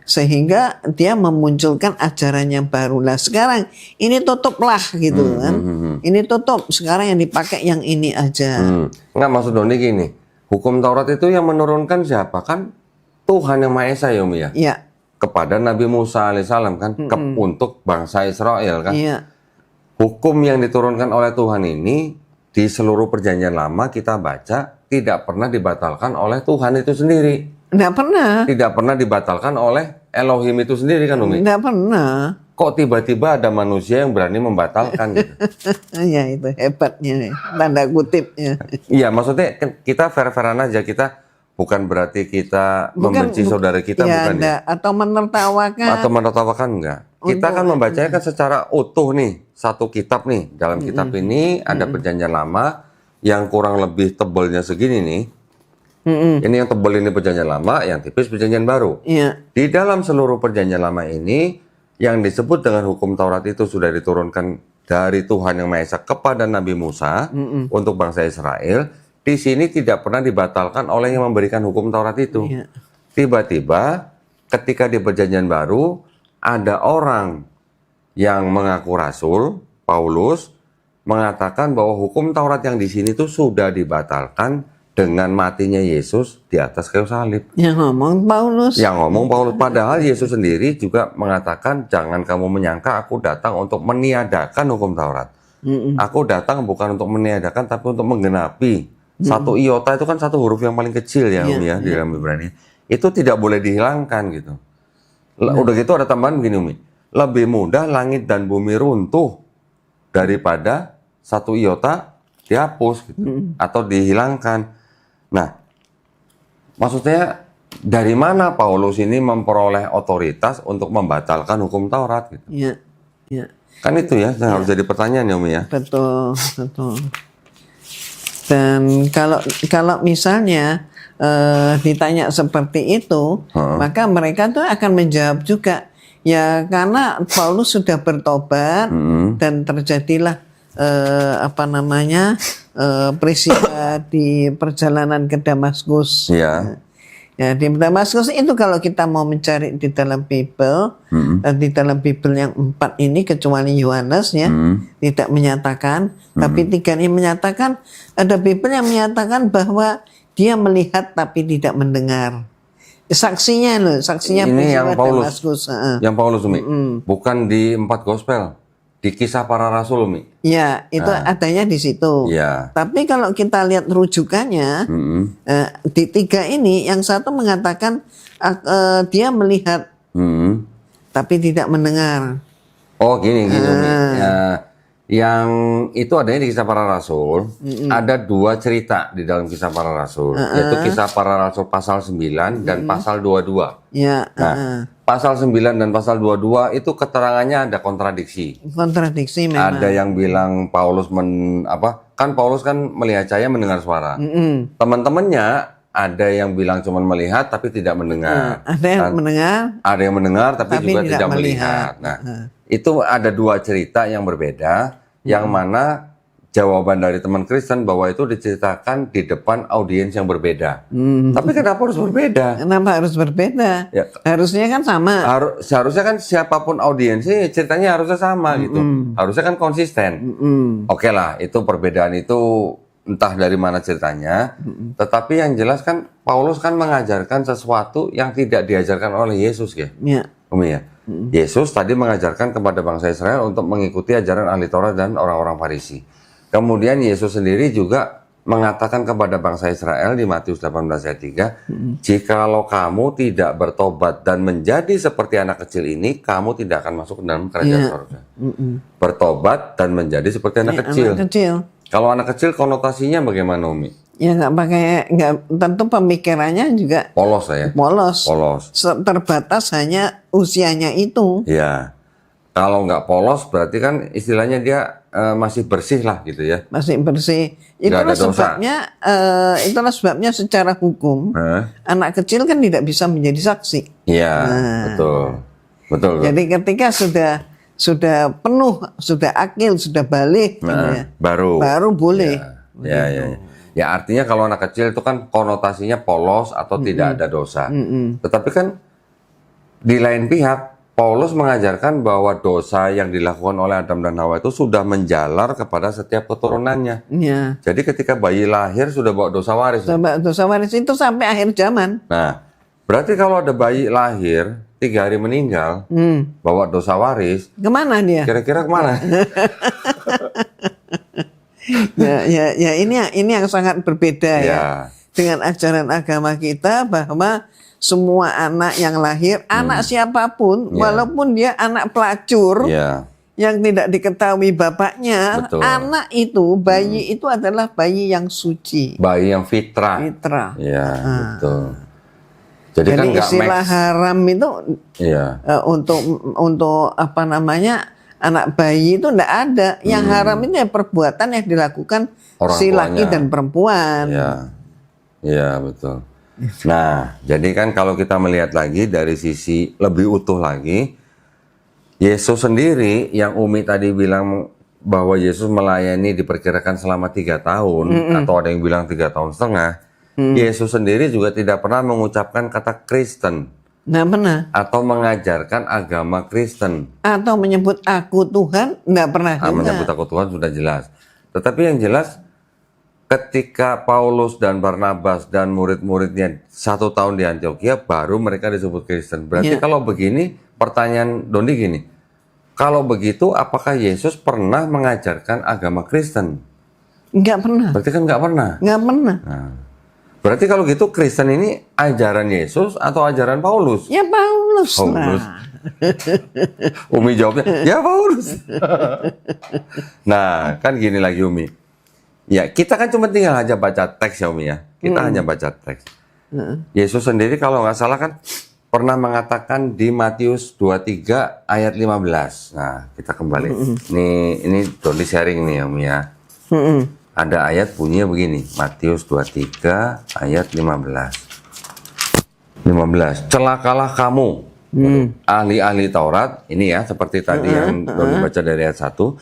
Sehingga dia memunculkan ajaran yang baru. Lah sekarang ini tutuplah gitu kan. Ini tutup, sekarang yang dipakai yang ini aja. Enggak, maksud Doni gini, hukum Taurat itu yang menurunkan siapa? Kan Tuhan Yang Maha Esa ya Umi ya? Iya. Kepada Nabi Musa alaihissalam kan, untuk bangsa Israel kan. Iya. Hukum yang diturunkan oleh Tuhan ini di seluruh perjanjian lama kita baca tidak pernah dibatalkan oleh Tuhan itu sendiri. Tidak pernah. Tidak pernah dibatalkan oleh Elohim itu sendiri kan Umi? Tidak pernah. Kok tiba-tiba ada manusia yang berani membatalkan gitu? Ya itu hebatnya nih, tanda kutipnya. Iya, maksudnya kita fair-fairan aja, kita bukan berarti kita membenci saudara kita, bukan ya? Atau menertawakan. Atau menertawakan enggak. Kita kan membacanya kan secara utuh nih, satu kitab nih. Dalam kitab ini ada perjanjian lama yang kurang lebih tebalnya segini nih. Ini yang tebal ini perjanjian lama, yang tipis perjanjian baru. Di dalam seluruh perjanjian lama ini yang disebut dengan hukum Taurat itu sudah diturunkan dari Tuhan Yang Maha Esa kepada Nabi Musa untuk bangsa Israel, di sini tidak pernah dibatalkan oleh yang memberikan hukum Taurat itu. Iya. Tiba-tiba ketika di Perjanjian Baru ada orang yang mengaku rasul, Paulus, mengatakan bahwa hukum Taurat yang di sini tuh sudah dibatalkan dengan matinya Yesus di atas kayu salib. Yang ngomong Paulus. Yang ngomong Paulus, padahal Yesus sendiri juga mengatakan, jangan kamu menyangka aku datang untuk meniadakan hukum Taurat. Aku datang bukan untuk meniadakan, tapi untuk menggenapi. Satu iota itu kan satu huruf yang paling kecil ya, Umi ya, di dalam Ibrani. Itu tidak boleh dihilangkan gitu. Udah gitu ada tambahan begini, Umi. Lebih mudah langit dan bumi runtuh daripada satu iota dihapus gitu, atau dihilangkan. Nah, maksudnya dari mana Paulus ini memperoleh otoritas untuk membatalkan hukum Taurat gitu? Iya, iya. Kan itu ya, yang harus jadi pertanyaan ya, Umi ya. Betul, betul. Dan kalau misalnya ditanya seperti itu, maka mereka tuh akan menjawab juga, ya karena Paulus sudah bertobat dan terjadilah peristiwa di perjalanan ke Damaskus. Iya. Ya, di Damaskus itu kalau kita mau mencari di dalam Bible, di dalam Bible yang 4 ini kecuali Yohanes ya, tidak menyatakan, tapi 3 ini menyatakan, ada Bible yang menyatakan bahwa dia melihat tapi tidak mendengar. Saksinya loh, saksinya Ini yang Paulus, Damaskus. yang Paulus, Umi, bukan di 4 Gospel, di Kisah Para Rasul, Umi. Ya, itu adanya di situ. Ya. Tapi kalau kita lihat rujukannya, di 3 ini, yang satu mengatakan dia melihat tapi tidak mendengar. Oh gini, Umi. Ya, yang itu adanya di Kisah Para Rasul, ada 2 cerita di dalam Kisah Para Rasul, yaitu Kisah Para Rasul pasal 9 dan pasal 22. Ya, Nah, pasal 9 dan pasal 22 itu keterangannya ada kontradiksi. kontradiksi memang. Ada yang bilang Paulus kan Paulus kan melihat cahaya mendengar suara. Teman-temannya ada yang bilang cuma melihat tapi tidak mendengar. Ada yang mendengar, Ada yang mendengar tapi juga tidak melihat. melihat. Nah, itu ada 2 cerita yang berbeda, yang mana jawaban dari teman Kristen bahwa itu diceritakan di depan audiens yang berbeda. Tapi kenapa harus berbeda? Kenapa harus berbeda? Ya. Harusnya kan sama. Seharusnya kan siapapun audiensnya ceritanya harusnya sama gitu. Harusnya kan konsisten. Oke lah, itu perbedaan itu entah dari mana ceritanya. Tetapi yang jelas kan Paulus kan mengajarkan sesuatu yang tidak diajarkan oleh Yesus ya. Ya. Umi ya. Yesus tadi mengajarkan kepada bangsa Israel untuk mengikuti ajaran ahli Taurat dan orang-orang Farisi. Kemudian Yesus sendiri juga mengatakan kepada bangsa Israel di Matius 18 ayat 3, jikalau kamu tidak bertobat dan menjadi seperti anak kecil ini, kamu tidak akan masuk ke dalam kerajaan surga. Bertobat dan menjadi seperti anak kecil. Anak kecil. Kalau anak kecil konotasinya bagaimana, Umi? Ya nggak tentu pemikirannya juga Polos ya. polos. Polos. Terbatas hanya usianya itu. Ya. Kalau nggak polos berarti kan istilahnya dia masih bersih lah gitu ya. Masih bersih. Nggak ada Itulah dosa. sebabnya secara hukum anak kecil kan tidak bisa menjadi saksi. Iya, betul. Betul. Jadi ketika sudah penuh, sudah akil, sudah balik, gitu ya, baru boleh. Ya. Ya artinya kalau anak kecil itu kan konotasinya polos atau tidak ada dosa. Tetapi kan di lain pihak Paulus mengajarkan bahwa dosa yang dilakukan oleh Adam dan Hawa itu sudah menjalar kepada setiap keturunannya. Ya. Jadi ketika bayi lahir sudah bawa dosa waris. Dosa waris itu sampai akhir zaman. Nah, berarti kalau ada bayi lahir 3 hari meninggal, bawa dosa waris, Kemana dia? kira-kira kemana? ya ini yang sangat berbeda ya Ya. dengan ajaran agama kita, bahwa semua anak yang lahir, anak siapapun, walaupun dia anak pelacur Ya. yang tidak diketahui bapaknya, Betul. anak itu, bayi itu adalah bayi yang suci, Bayi yang fitrah. fitrah. Ya, betul. Jadi kan Jadi nggak istilah match. haram itu Iya. untuk anak bayi itu enggak ada. Yang haram itu ya perbuatan yang dilakukan Orang si laki tuanya. dan perempuan. Iya, betul. Nah, jadi kan kalau kita melihat lagi dari sisi lebih utuh lagi, Yesus sendiri yang Umi tadi bilang bahwa Yesus melayani diperkirakan selama 3 tahun atau ada yang bilang 3 tahun setengah. Yesus sendiri juga tidak pernah mengucapkan kata Kristen Nggak pernah. atau mengajarkan agama Kristen. Atau menyebut aku Tuhan, nggak pernah juga. Menyebut aku Tuhan sudah jelas. Tetapi yang jelas ketika Paulus dan Barnabas dan murid-muridnya 1 tahun di Antioquia baru mereka disebut Kristen. Berarti kalau begini, pertanyaan Dondi gini, kalau begitu apakah Yesus pernah mengajarkan agama Kristen? Nggak pernah. Berarti kan nggak pernah. Nggak pernah. Nah, berarti kalau gitu Kristen ini ajaran Yesus atau ajaran Paulus? Ya Paulus Paulus. lah. Umi jawabnya, ya Paulus. Nah, kan gini lagi Umi. Ya, kita kan cuma tinggal aja baca teks ya Umi ya. Kita hanya baca teks. Yesus sendiri kalau nggak salah kan pernah mengatakan di Matius 23 ayat 15. Nah, kita kembali. Ini Doni sharing nih ya Umi ya. Ada ayat bunyinya begini. Matius 23 ayat 15. 15. Celakalah kamu, ahli-ahli Taurat. Ini ya, seperti tadi yang Doni baca dari ayat 1.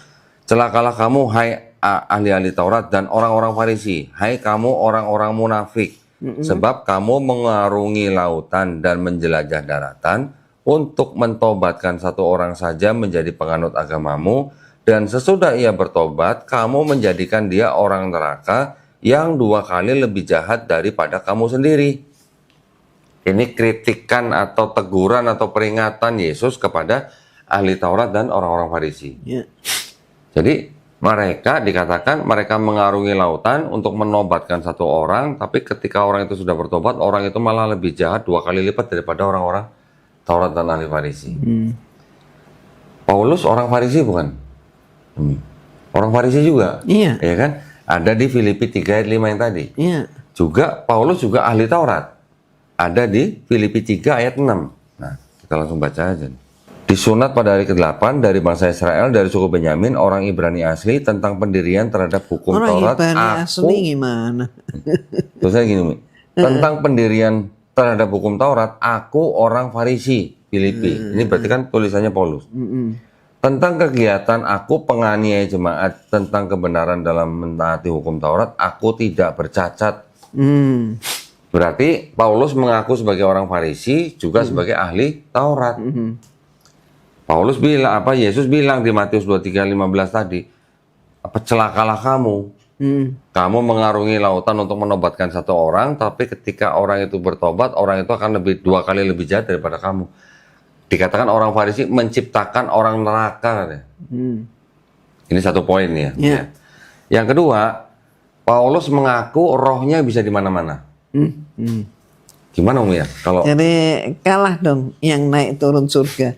Celakalah kamu, hai ahli-ahli Taurat dan orang-orang Farisi. Hai kamu orang-orang munafik. Sebab kamu mengarungi lautan dan menjelajah daratan untuk mentobatkan 1 orang saja menjadi penganut agamamu, dan sesudah ia bertobat, kamu menjadikan dia orang neraka yang 2 kali lebih jahat daripada kamu sendiri. Ini kritikan atau teguran atau peringatan Yesus kepada ahli Taurat dan orang-orang Farisi. Ya. Jadi mereka dikatakan mereka mengarungi lautan untuk menobatkan 1 orang, tapi ketika orang itu sudah bertobat, orang itu malah lebih jahat 2 kali lipat daripada orang-orang Taurat dan ahli Farisi. Paulus orang Farisi bukan? Orang Farisi juga? Iya. Ya kan? Ada di Filipi 3 ayat 5 yang tadi. Iya. Juga Paulus juga ahli Taurat. Ada di Filipi 3 ayat 6. Nah, kita langsung baca aja. Disunat pada hari ke-8 dari bangsa Israel dari suku Benyamin, orang Ibrani asli, tentang pendirian terhadap hukum Orang Taurat. Ibrani asli gimana? Terusnya gini, Umi. Tentang pendirian terhadap hukum Taurat, aku orang Farisi, Filipi. Ini berarti kan tulisannya Paulus. Tentang kegiatan aku penganiaya jemaat, tentang kebenaran dalam mentaati hukum Taurat, aku tidak bercacat. Berarti Paulus mengaku sebagai orang Farisi, juga sebagai ahli Taurat. Paulus bilang, Yesus bilang di Matius 23:15 tadi, celakalah kamu. Kamu mengarungi lautan untuk menobatkan 1 orang, tapi ketika orang itu bertobat, orang itu akan 2 kali lebih jahat daripada kamu. Dikatakan orang Farisi menciptakan orang neraka. Ini 1 poin ya. Ya. Yang kedua, Paulus mengaku rohnya bisa di mana-mana. Gimana Umi ya? Kalau Jadi kalah dong yang naik turun surga.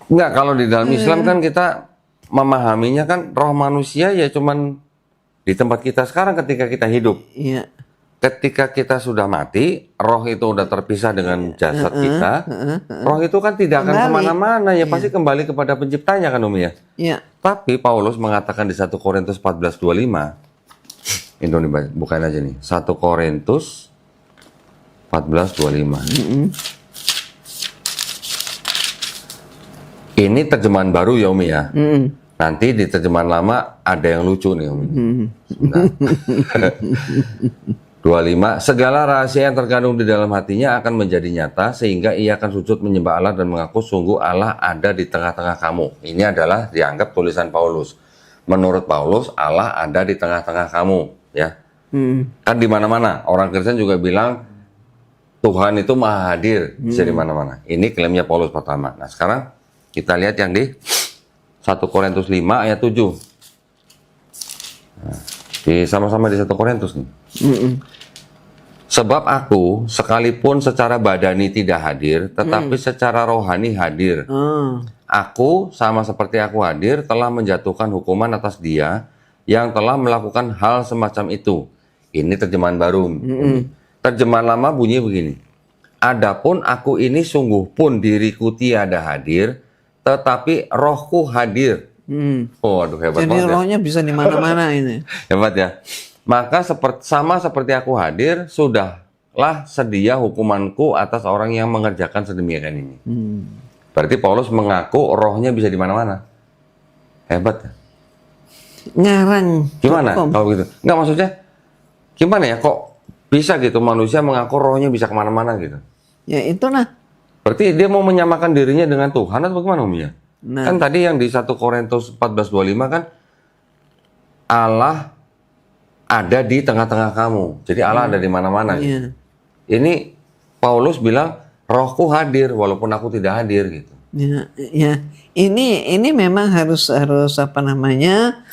enggak, kalau di dalam Islam kan kita memahaminya kan roh manusia ya cuman di tempat kita sekarang ketika kita hidup. Iya. Ketika kita sudah mati, roh itu udah terpisah dengan jasad kita. Roh itu kan tidak akan Kembali. kemana-mana, ya pasti kembali kepada penciptanya kan Umi ya. Iya. Tapi Paulus mengatakan di 1 Korintus 14:25, ini bukain aja nih, 1 Korintus 14:25. Ini terjemahan baru ya Umi ya. Nanti di terjemahan lama ada yang lucu nih Umi. 25, segala rahasia yang terkandung di dalam hatinya akan menjadi nyata sehingga ia akan sujud menyembah Allah dan mengaku sungguh Allah ada di tengah-tengah kamu. Ini adalah dianggap tulisan Paulus. Menurut Paulus, Allah ada di tengah-tengah kamu, ya. Kan di mana-mana orang Kristen juga bilang Tuhan itu maha hadir, bisa di mana-mana. Ini klaimnya Paulus pertama. Nah, sekarang kita lihat yang di 1 Korintus 5 ayat 7. Nah, sama-sama di 1 Korintus nih. Sebab aku sekalipun secara badani tidak hadir, tetapi secara rohani hadir. Aku sama seperti aku hadir telah menjatuhkan hukuman atas dia yang telah melakukan hal semacam itu. Ini terjemahan baru. Terjemahan lama bunyi begini. Adapun aku ini sungguh pun diriku tiada hadir, tetapi rohku hadir. Waduh, hebat Jadi banget rohnya bisa di mana-mana ini. Hebat ya. Maka sama seperti aku hadir, sudahlah sedia hukumanku atas orang yang mengerjakan sedemikian ini. Berarti Paulus mengaku rohnya bisa di mana-mana. Hebat. Ngarang. Gimana .com. kalau gitu? Enggak, maksudnya gimana ya, kok bisa gitu manusia mengaku rohnya bisa kemana-mana gitu? Ya itulah. Berarti dia mau menyamakan dirinya dengan Tuhan atau bagaimana, Umi ya? Nah. Kan tadi yang di 1 Korintus 14:25 kan Allah ada di tengah-tengah kamu. Jadi Allah ada di mana-mana. Iya. Gitu. Ini Paulus bilang rohku hadir walaupun aku tidak hadir gitu. Ya, ya. Ini memang harus apa namanya,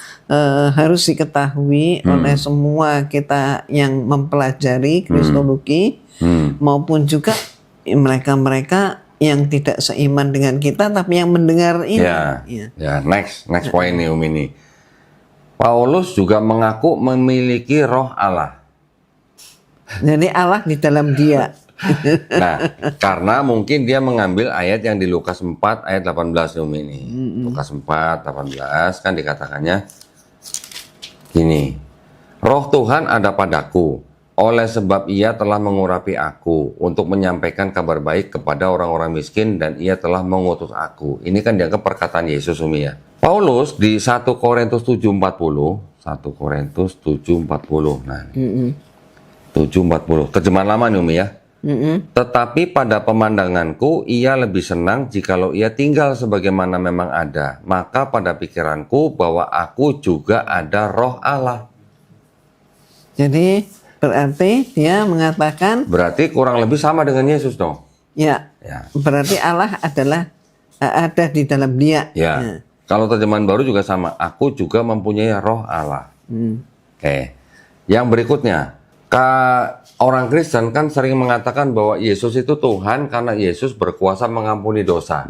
harus diketahui oleh semua kita yang mempelajari kristologi maupun juga mereka-mereka yang tidak seiman dengan kita tapi yang mendengar ini. Ya, next point nih Umi nih. Paulus juga mengaku memiliki roh Allah. Jadi Allah di dalam dia. Nah, karena mungkin dia mengambil ayat yang di Lukas 4 ayat 18 Umi ini. Lukas 4 18 kan dikatakannya gini. Roh Tuhan ada padaku, oleh sebab ia telah mengurapi aku untuk menyampaikan kabar baik kepada orang-orang miskin dan ia telah mengutus aku. Ini kan dianggap perkataan Yesus Umi ya. Paulus di 1 Korintus 7:40, 1 Korintus 7:40. Nah, 7:40. Terjemahan lama nih Umi ya. Tetapi pada pemandanganku ia lebih senang jikalau ia tinggal sebagaimana memang ada. Maka pada pikiranku bahwa aku juga ada roh Allah. Jadi berarti dia mengatakan. Berarti kurang lebih sama dengan Yesus dong. Ya. Berarti Allah adalah ada di dalam dia. Ya. Kalau terjemahan baru juga sama. Aku juga mempunyai roh Allah. Oke. Yang berikutnya. Orang Kristen kan sering mengatakan bahwa Yesus itu Tuhan karena Yesus berkuasa mengampuni dosa.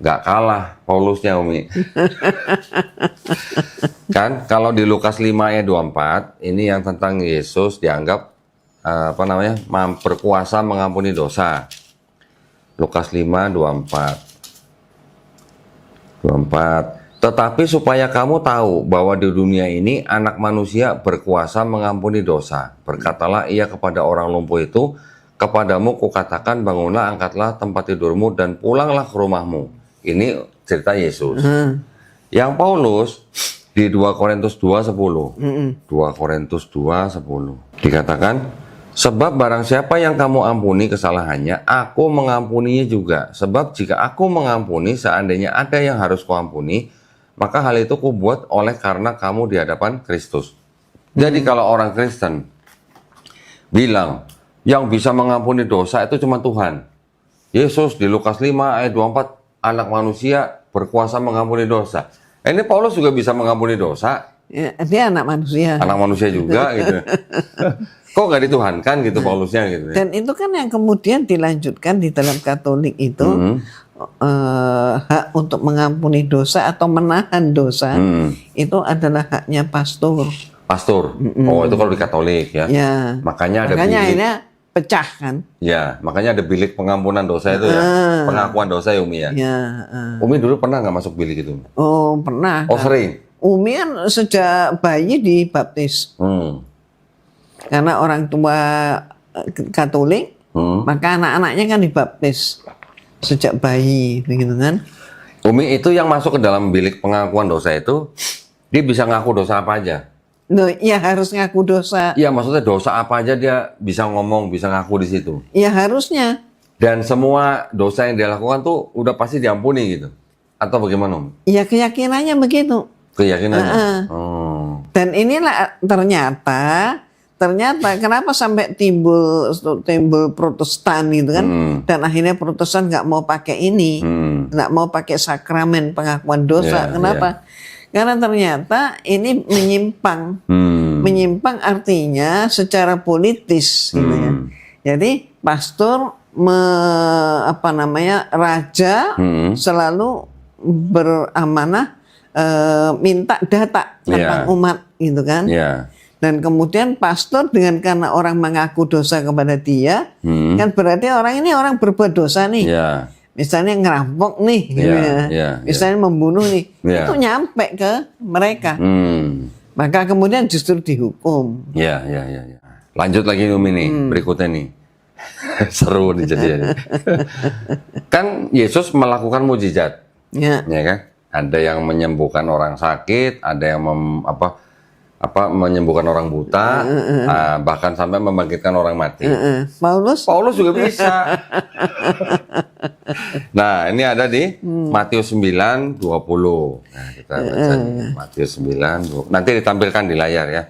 Nggak kalah Paulusnya Umi. Kan kalau di Lukas 5 ayat 24 ini yang tentang Yesus dianggap berkuasa mengampuni dosa. Lukas 5:24. Tetapi supaya kamu tahu bahwa di dunia ini anak manusia berkuasa mengampuni dosa. Berkatalah ia kepada orang lumpuh itu, kepadamu kukatakan bangunlah, angkatlah tempat tidurmu dan pulanglah ke rumahmu. Ini cerita Yesus. Yang Paulus di 2 Korintus 2:10. 2 Korintus 2:10. Dikatakan, sebab barang siapa yang kamu ampuni kesalahannya, aku mengampuninya juga. Sebab jika aku mengampuni, seandainya ada yang harus kuampuni, maka hal itu kubuat oleh karena kamu di hadapan Kristus. Jadi kalau orang Kristen bilang yang bisa mengampuni dosa itu cuma Tuhan. Yesus di Lukas 5 ayat 24, anak manusia berkuasa mengampuni dosa. Ini Paulus juga bisa mengampuni dosa. Ya, dia anak manusia. Anak manusia juga gitu. Kok nggak dituhankan gitu Paulusnya gitu. Dan itu kan yang kemudian dilanjutkan di dalam Katolik itu. Hak untuk mengampuni dosa atau menahan dosa itu adalah haknya pastor. Oh, itu kalau di Katolik ya. Makanya ada bilik. Akhirnya pecah kan. Ya, makanya ada bilik pengampunan dosa itu ya. Pengakuan dosa ya Umi ya. Umi dulu pernah nggak masuk bilik itu? Oh, pernah. Oh, sering. Umi kan sejak bayi dibaptis. Karena orang tua Katolik, maka anak-anaknya kan dibaptis sejak bayi, begitu kan? Umi itu yang masuk ke dalam bilik pengakuan dosa itu, dia bisa ngaku dosa apa aja? Loh, ya harus ngaku dosa. Iya, maksudnya dosa apa aja dia bisa ngomong, bisa ngaku di situ. Ya harusnya. Dan semua dosa yang dia lakukan tuh udah pasti diampuni gitu. Atau bagaimana? Ya keyakinannya begitu. Keyakinannya. Dan inilah ternyata kenapa sampai timbul Protestan gitu kan, dan akhirnya Protestan nggak mau pakai ini, nggak mau pakai sakramen pengakuan dosa. Kenapa? Karena ternyata ini menyimpang artinya secara politis gitu ya. Jadi pastor raja selalu beramanah minta data tentang umat gitu kan. Dan kemudian pastor karena orang mengaku dosa kepada dia, kan berarti orang ini orang berbuat dosa nih. Misalnya ngerampok nih, misalnya membunuh nih, itu nyampe ke mereka. Maka kemudian justru dihukum. Lanjut lagi Umi nih, berikutnya nih. Seru nih jadinya. Kan Yesus melakukan mujizat, Ya. ya kan? Ada yang menyembuhkan orang sakit, ada yang menyembuhkan orang buta, bahkan sampai membangkitkan orang mati. Paulus juga bisa. Nah, ini ada di Matius 9:20. Nah, kita baca nih, Matius 9, nanti ditampilkan di layar ya.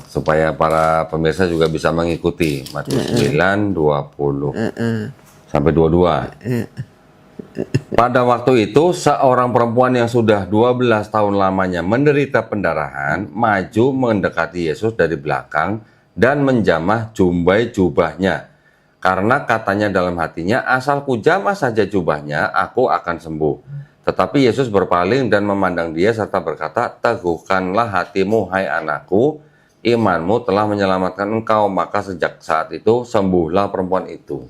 Supaya para pemirsa juga bisa mengikuti. Matius 9:20 sampai 22. Pada waktu itu, seorang perempuan yang sudah 12 tahun lamanya menderita pendarahan, maju mendekati Yesus dari belakang dan menjamah jumbai jubahnya. Karena katanya dalam hatinya, asal ku jamah saja jubahnya, aku akan sembuh. Tetapi Yesus berpaling dan memandang dia serta berkata, teguhkanlah hatimu, hai anakku, imanmu telah menyelamatkan engkau. Maka sejak saat itu, sembuhlah perempuan itu.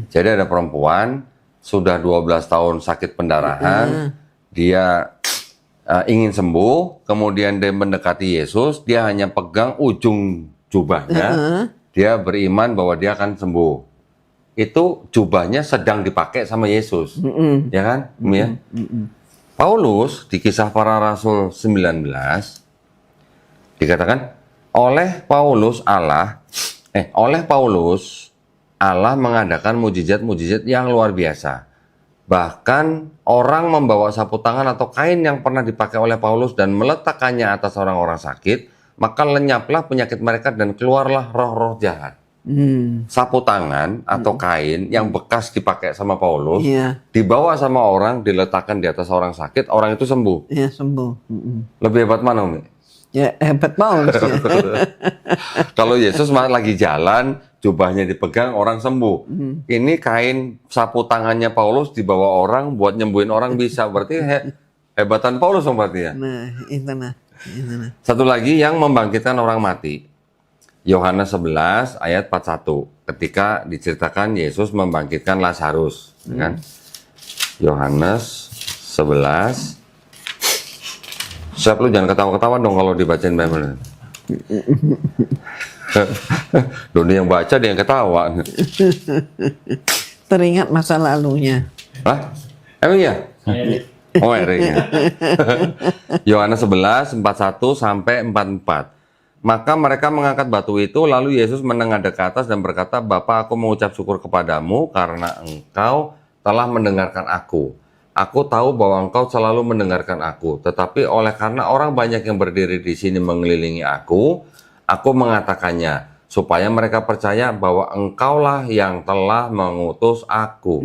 Jadi ada perempuan, sudah 12 tahun sakit pendarahan, dia ingin sembuh, kemudian dia mendekati Yesus, dia hanya pegang ujung jubahnya, dia beriman bahwa dia akan sembuh. Itu jubahnya sedang dipakai sama Yesus, ya kan? Ya. Paulus di Kisah Para Rasul 19 dikatakan oleh Paulus Allah mengadakan mujizat-mujizat yang luar biasa. Bahkan orang membawa sapu tangan atau kain yang pernah dipakai oleh Paulus dan meletakkannya atas orang-orang sakit, maka lenyaplah penyakit mereka dan keluarlah roh-roh jahat. Sapu tangan atau kain yang bekas dipakai sama Paulus, dibawa sama orang, diletakkan di atas orang sakit, orang itu sembuh. Iya, sembuh. Lebih hebat mana, Umi? Ya, hebat Paulus ya. Kalau Yesus lagi jalan, jubahnya dipegang, orang sembuh. Ini kain sapu tangannya Paulus dibawa orang, buat nyembuhin orang bisa. Berarti hebatan Paulus berarti ya? Nah, itu nah. Satu lagi yang membangkitkan orang mati. Yohanes 11 ayat 41. Ketika diceritakan Yesus membangkitkan Lazarus. Kan? Yohanes 11. Siap lu jangan ketawa-ketawa dong kalau dibacain Bible. Doni yang baca dia yang ketawa. Teringat masa lalunya. Hah? Emang iya? Oh, ya. Yohanes 11, 41 sampai 44. Maka mereka mengangkat batu itu, lalu Yesus menengadah ke atas dan berkata, Bapa, aku mengucap syukur kepadamu karena engkau telah mendengarkan aku. Aku tahu bahwa engkau selalu mendengarkan aku, tetapi oleh karena orang banyak yang berdiri di sini mengelilingi aku mengatakannya, supaya mereka percaya bahwa engkaulah yang telah mengutus aku.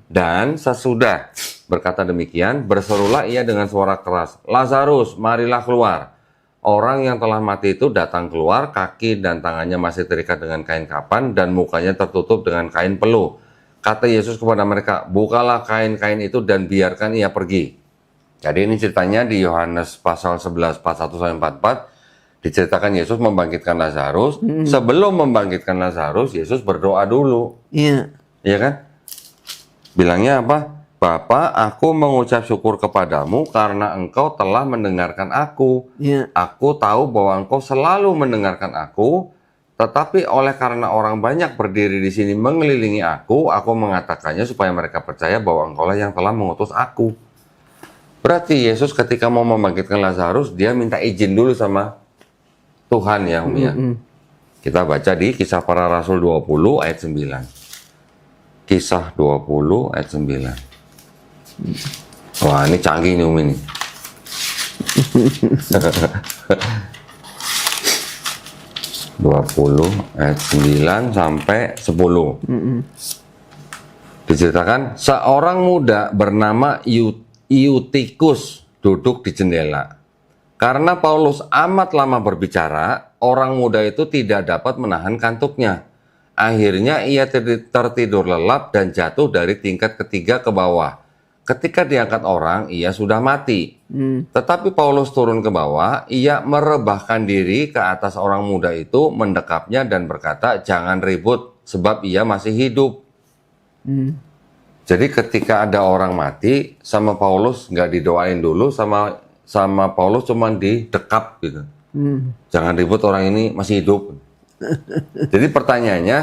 Dan sesudah berkata demikian, berserulah ia dengan suara keras, Lazarus, marilah keluar. Orang yang telah mati itu datang keluar, kaki dan tangannya masih terikat dengan kain kapan, dan mukanya tertutup dengan kain peluh. Kata Yesus kepada mereka, bukalah kain-kain itu dan biarkan ia pergi. Jadi ini ceritanya di Yohanes pasal 11, 41-44, diceritakan Yesus membangkitkan Lazarus. Sebelum membangkitkan Lazarus, Yesus berdoa dulu. Iya. Iya kan? Bilangnya apa? Bapa, aku mengucap syukur kepadamu karena engkau telah mendengarkan aku. Aku tahu bahwa engkau selalu mendengarkan aku, tetapi oleh karena orang banyak berdiri di sini mengelilingi aku mengatakannya supaya mereka percaya bahwa engkaulah yang telah mengutus aku. Berarti Yesus ketika mau membangkitkan Lazarus, dia minta izin dulu sama Tuhan ya, Umi ya. Kita baca di Kisah Para Rasul 20 ayat 9. Kisah 20 ayat 9. Wah, ini canggih nih Umi nih. ayat 9 sampai 10. Diceritakan seorang muda bernama Eutikus duduk di jendela. Karena Paulus amat lama berbicara, orang muda itu tidak dapat menahan kantuknya. Akhirnya ia tertidur lelap dan jatuh dari tingkat ketiga ke bawah. Ketika diangkat orang, ia sudah mati. Tetapi Paulus turun ke bawah, ia merebahkan diri ke atas orang muda itu, mendekapnya dan berkata, jangan ribut, sebab ia masih hidup. Jadi ketika ada orang mati, sama Paulus nggak didoain dulu, sama Paulus cuma didekap gitu. Jangan ribut, orang ini masih hidup. Jadi pertanyaannya,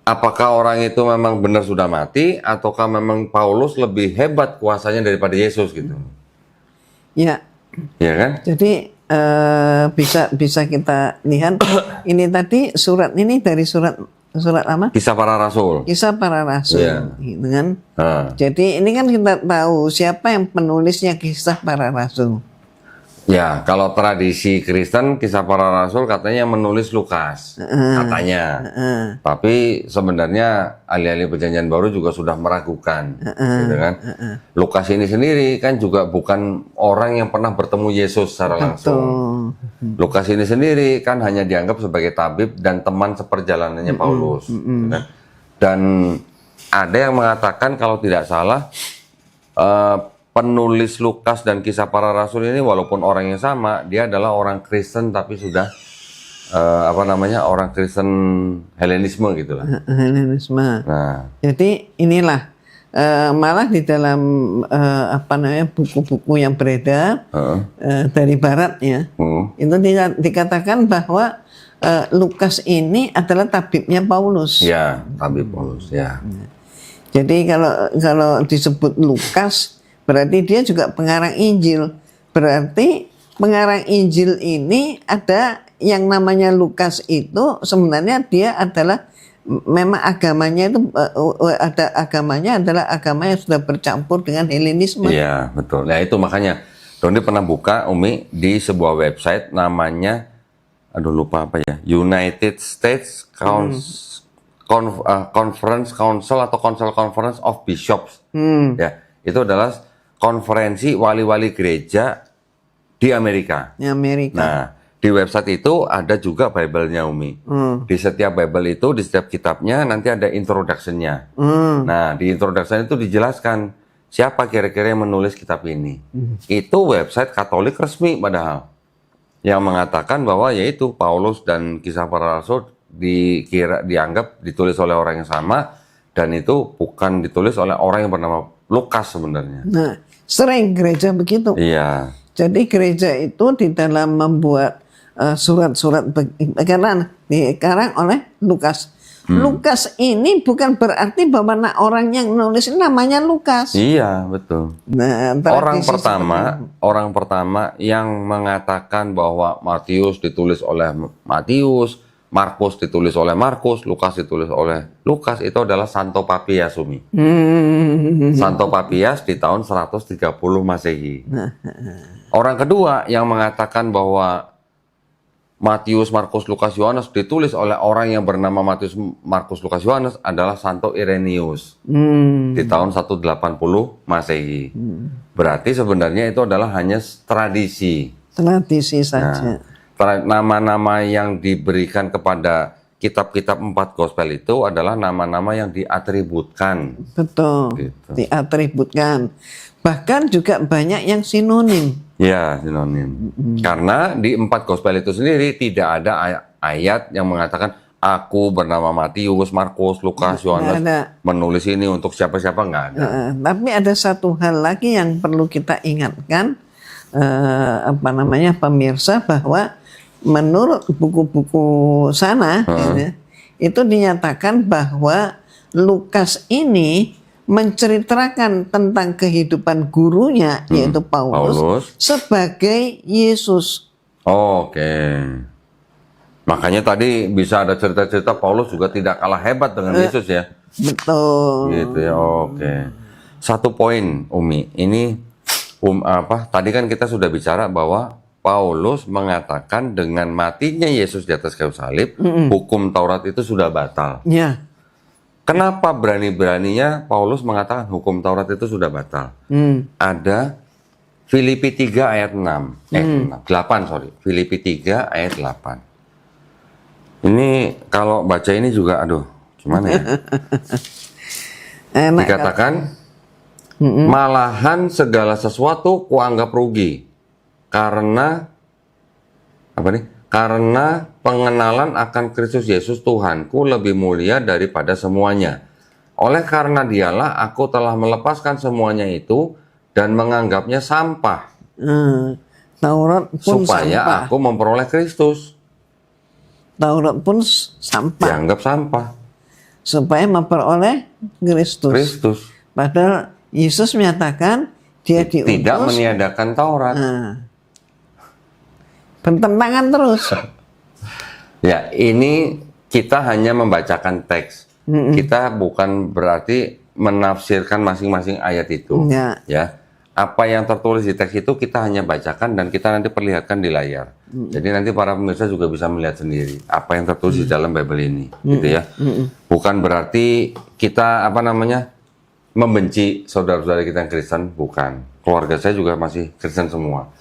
apakah orang itu memang benar sudah mati, ataukah memang Paulus lebih hebat kuasanya daripada Yesus gitu? Ya, Ya kan? jadi bisa kita lihat ini tadi surat ini dari surat apa? Kisah para Rasul. Kisah para Rasul, Iya. gitu kan? Nah, Jadi ini kan kita tahu siapa yang penulisnya Kisah para Rasul. ya, kalau tradisi Kristen, Kisah para Rasul katanya yang menulis Lukas, katanya. Tapi sebenarnya ahli-ahli Perjanjian Baru juga sudah meragukan, gitu kan? Lukas ini sendiri kan juga bukan orang yang pernah bertemu Yesus secara langsung. Lukas ini sendiri kan hanya dianggap sebagai tabib dan teman seperjalanannya Paulus, gitu kan? Dan ada yang mengatakan kalau tidak salah, penulis Lukas dan Kisah para Rasul ini walaupun orang yang sama, dia adalah orang Kristen tapi sudah orang Kristen Helenisme gitu lah. Helenisme. Nah, Jadi inilah malah di dalam buku-buku yang beredar dari Barat ya, itu dikatakan bahwa Lukas ini adalah tabibnya Paulus. ya, tabib Paulus ya. Jadi kalau disebut Lukas berarti dia juga pengarang Injil. Berarti pengarang Injil ini ada yang namanya Lukas itu sebenarnya dia adalah memang agamanya itu agamanya adalah agama yang sudah bercampur dengan Helenisme. Iya, betul. Nah, itu makanya Doni pernah buka Umi di sebuah website namanya lupa apa ya? United States Conference Council atau Council Conference of Bishops. Ya, itu adalah konferensi wali-wali gereja di Amerika. Di Amerika. Nah, di website itu ada juga Bible-nya, Umi. Di setiap Bible itu, di setiap kitabnya nanti ada introduction-nya. Nah, di introduction itu dijelaskan siapa kira-kira yang menulis kitab ini. Itu website Katolik resmi padahal. Yang mengatakan bahwa yaitu Paulus dan Kisah para Rasul dianggap ditulis oleh orang yang sama, dan itu bukan ditulis oleh orang yang bernama Lukas sebenarnya. Nah, sering gereja begitu. Iya. Jadi gereja itu di dalam membuat surat-surat karena dikarang oleh Lukas. Lukas ini bukan berarti bahwa orang yang nulis ini namanya Lukas. Iya, betul. Nah, orang pertama yang mengatakan bahwa Matius ditulis oleh Matius, Markus ditulis oleh Markus, Lukas ditulis oleh Lukas, itu adalah Santo Papias, Umi. Santo Papias di tahun 130 Masehi. Orang kedua yang mengatakan bahwa Matius, Markus, Lukas, Yohanes ditulis oleh orang yang bernama Matius, Markus, Lukas, Yohanes adalah Santo Irenaeus di tahun 180 Masehi. Berarti sebenarnya itu adalah hanya tradisi. Tradisi saja. Nama-nama yang diberikan kepada kitab-kitab 4 gospel itu adalah nama-nama yang diatributkan. Betul, gitu. Diatributkan. Bahkan juga banyak yang sinonim. Ya, sinonim. Karena di 4 gospel itu sendiri tidak ada ayat yang mengatakan aku bernama Matius, Markus, Lukas, Yohanes menulis ini untuk siapa-siapa, nggak ada. Tapi ada satu hal lagi yang perlu kita ingatkan, pemirsa, bahwa menurut buku-buku sana itu dinyatakan bahwa Lukas ini menceritakan tentang kehidupan gurunya yaitu Paulus sebagai Yesus. Oke. Makanya tadi bisa ada cerita-cerita Paulus juga tidak kalah hebat dengan Yesus ya. Betul. Gitu ya. Oke. Satu poin, Umi. Ini tadi kan kita sudah bicara bahwa Paulus mengatakan dengan matinya Yesus di atas kayu salib, hukum Taurat itu sudah batal. Ya. Kenapa berani-beraninya Paulus mengatakan hukum Taurat itu sudah batal? Ada Filipi 3 ayat 8, Filipi 3 ayat 8. Ini kalau baca ini juga, gimana ya? Dikatakan, malahan segala sesuatu kuanggap rugi. Karena pengenalan akan Kristus Yesus Tuhanku lebih mulia daripada semuanya. Oleh karena dialah aku telah melepaskan semuanya itu dan menganggapnya sampah. Taurat pun supaya sampah. Aku memperoleh Kristus. Taurat pun sampah. Dianggap sampah. supaya memperoleh Kristus. Kristus. Padahal Yesus menyatakan dia diutus Tidak meniadakan Taurat. bertentangan terus. Ya, ini kita hanya membacakan teks. Kita bukan berarti menafsirkan masing-masing ayat itu. Ya. Apa yang tertulis di teks itu kita hanya bacakan dan kita nanti perlihatkan di layar. Jadi nanti para pemirsa juga bisa melihat sendiri apa yang tertulis di dalam Bible ini, gitu ya. Bukan berarti kita membenci saudara-saudara kita yang Kristen, bukan. Keluarga saya juga masih Kristen semua.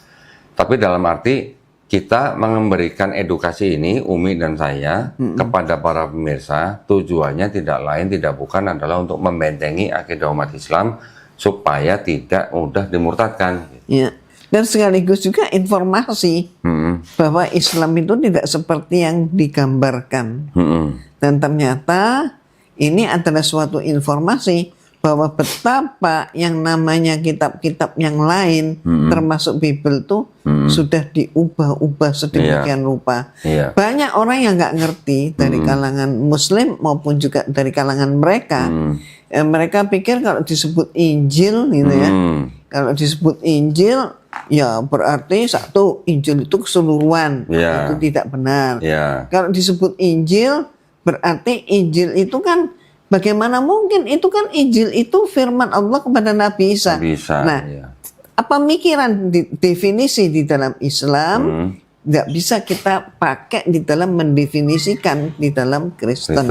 Tapi dalam arti kita memberikan edukasi ini, Umi dan saya, kepada para pemirsa, tujuannya tidak lain, tidak bukan adalah untuk membentengi akidah umat Islam supaya tidak mudah dimurtadkan. Ya. Dan sekaligus juga informasi bahwa Islam itu tidak seperti yang digambarkan. Dan ternyata ini adalah suatu informasi bahwa betapa yang namanya kitab-kitab yang lain, termasuk Bible itu sudah diubah-ubah sedemikian rupa. Banyak orang yang nggak ngerti dari kalangan Muslim maupun juga dari kalangan mereka. Mereka pikir kalau disebut Injil gitu ya, kalau disebut Injil ya berarti satu Injil itu keseluruhan, itu tidak benar. Kalau disebut Injil berarti Injil itu kan bagaimana mungkin, itu kan Injil itu firman Allah kepada Nabi Isa. Nah, apa pemikiran definisi di dalam Islam nggak bisa kita pakai di dalam mendefinisikan di dalam Kristen.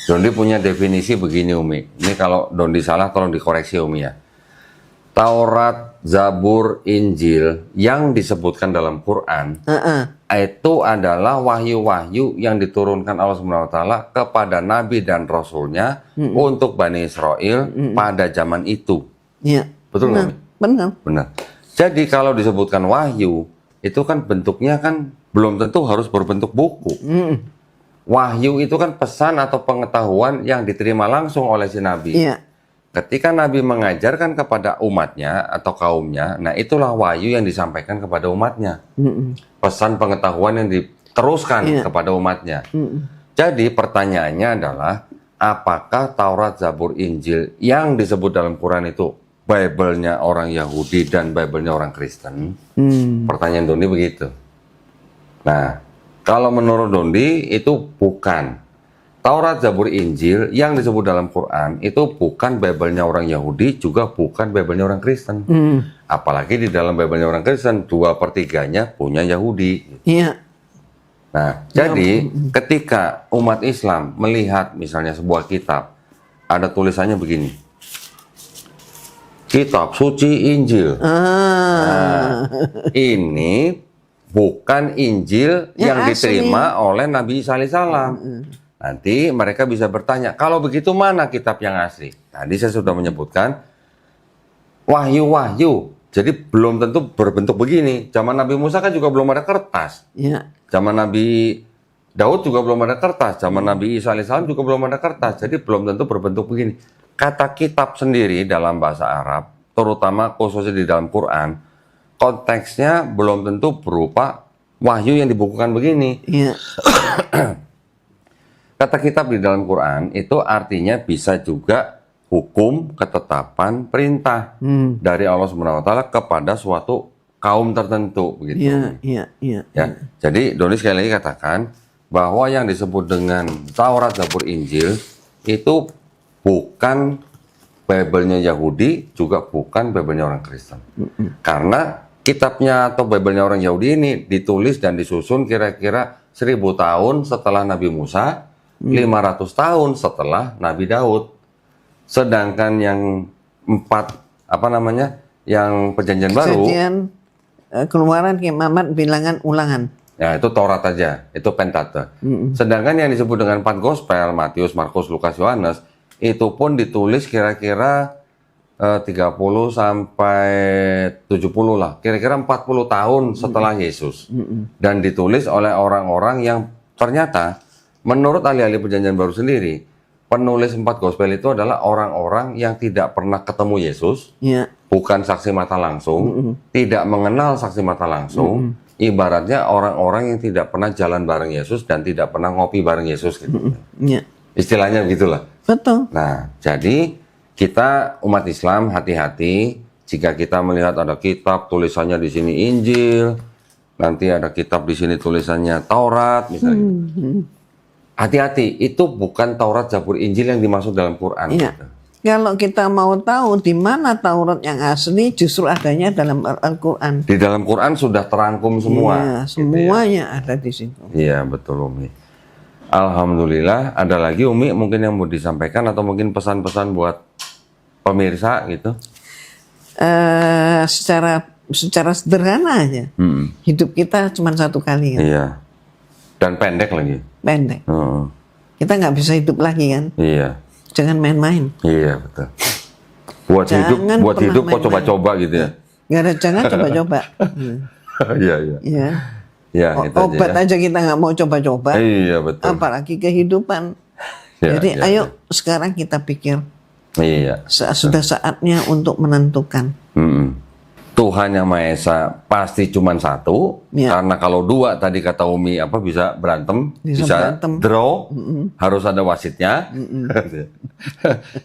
Dondi punya definisi begini, Umi. Ini kalau Dondi salah tolong dikoreksi, Umi ya. Taurat, Zabur, Injil yang disebutkan dalam Quran itu adalah wahyu-wahyu yang diturunkan Allah SWT kepada Nabi dan Rasulnya untuk Bani Israel pada zaman itu. Betul nggak, Umi? Benar. Jadi kalau disebutkan wahyu itu kan bentuknya kan belum tentu harus berbentuk buku. Wahyu itu kan pesan atau pengetahuan yang diterima langsung oleh si Nabi. Ketika Nabi mengajarkan kepada umatnya atau kaumnya, nah itulah wahyu yang disampaikan kepada umatnya. Pesan pengetahuan yang diteruskan kepada umatnya. Jadi pertanyaannya adalah, apakah Taurat, Zabur, Injil yang disebut dalam Quran itu Bible-nya orang Yahudi dan Bible-nya orang Kristen? Pertanyaan Doni begitu. Nah, kalau menurut Dondi itu bukan. Taurat, Zabur, Injil yang disebut dalam Quran itu bukan Bible-nya orang Yahudi, juga bukan Bible-nya orang Kristen. Apalagi di dalam Bible-nya orang Kristen 2/3-nya punya Yahudi. Nah, jadi ketika umat Islam melihat misalnya sebuah kitab, ada tulisannya begini. Kitab Suci Injil. Nah, ini bukan Injil yang diterima oleh Nabi Isa alaihissalam. Nanti mereka bisa bertanya, kalau begitu mana kitab yang asli? Tadi saya sudah menyebutkan wahyu-wahyu. Jadi belum tentu berbentuk begini. Zaman Nabi Musa kan juga belum ada kertas. Zaman Nabi Daud juga belum ada kertas. Zaman Nabi Isa alaihissalam juga belum ada kertas. Jadi belum tentu berbentuk begini. Kata kitab sendiri dalam bahasa Arab, terutama khususnya di dalam Quran, konteksnya belum tentu berupa wahyu yang dibukukan begini. Kata kitab di dalam Quran itu artinya bisa juga hukum, ketetapan, perintah dari Allah SWT kepada suatu kaum tertentu, begitu. Jadi Doni sekali lagi katakan bahwa yang disebut dengan Taurat, Zabur, Injil itu bukan Bible-nya Yahudi, juga bukan Bible-nya orang Kristen. Karena kitabnya atau Bible-nya orang Yahudi ini ditulis dan disusun kira-kira 1000 tahun setelah Nabi Musa, 500 tahun setelah Nabi Daud. Sedangkan yang yang perjanjian baru, Keluaran, Kiamat, Bilangan, Ulangan. Ya, itu Taurat aja, itu Pentateuch. Sedangkan yang disebut dengan 4 Gospel, Matius, Markus, Lukas, Yohanes, itu pun ditulis kira-kira 30 sampai 70 lah, kira-kira 40 tahun setelah Yesus. Dan ditulis oleh orang-orang yang ternyata menurut ahli-ahli perjanjian baru sendiri, penulis 4 Gospel itu adalah orang-orang yang tidak pernah ketemu Yesus, bukan saksi mata langsung, tidak mengenal saksi mata langsung, ibaratnya orang-orang yang tidak pernah jalan bareng Yesus dan tidak pernah ngopi bareng Yesus gitu. Istilahnya begitulah. Betul. Nah, jadi kita umat Islam hati-hati jika kita melihat ada kitab tulisannya di sini Injil, nanti ada kitab di sini tulisannya Taurat misalnya. Hati-hati, itu bukan Taurat, Zabur, Injil yang dimaksud dalam Quran. Iya. Gitu. Kalau kita mau tahu di mana Taurat yang asli, justru adanya dalam Al-Quran. Di dalam Quran sudah terangkum semua. Iya, semuanya ada di situ. Iya, betul Umi. Alhamdulillah. Ada lagi Umi mungkin yang mau disampaikan atau mungkin pesan-pesan buat pemirsa gitu? Secara sederhana aja, hidup kita cuma satu kali kan? Iya. Dan pendek lagi. Pendek. Heeh. Kita nggak bisa hidup lagi kan? Iya. Jangan main-main. Iya betul. Buat Jangan hidup kok main-main. coba-coba gitu ya. Nggak ada, jangan coba-coba. Iya iya. Ya. Ya itu Obat aja. aja kita nggak mau coba-coba, Iya betul. apalagi kehidupan. Ya, Jadi ya, ayo sekarang kita pikir Iya. sudah saatnya untuk menentukan. Tuhan yang Maha Esa pasti cuma satu, Ya. karena kalau dua tadi kata Umi bisa berantem, Bisa berantem. draw, harus ada wasitnya.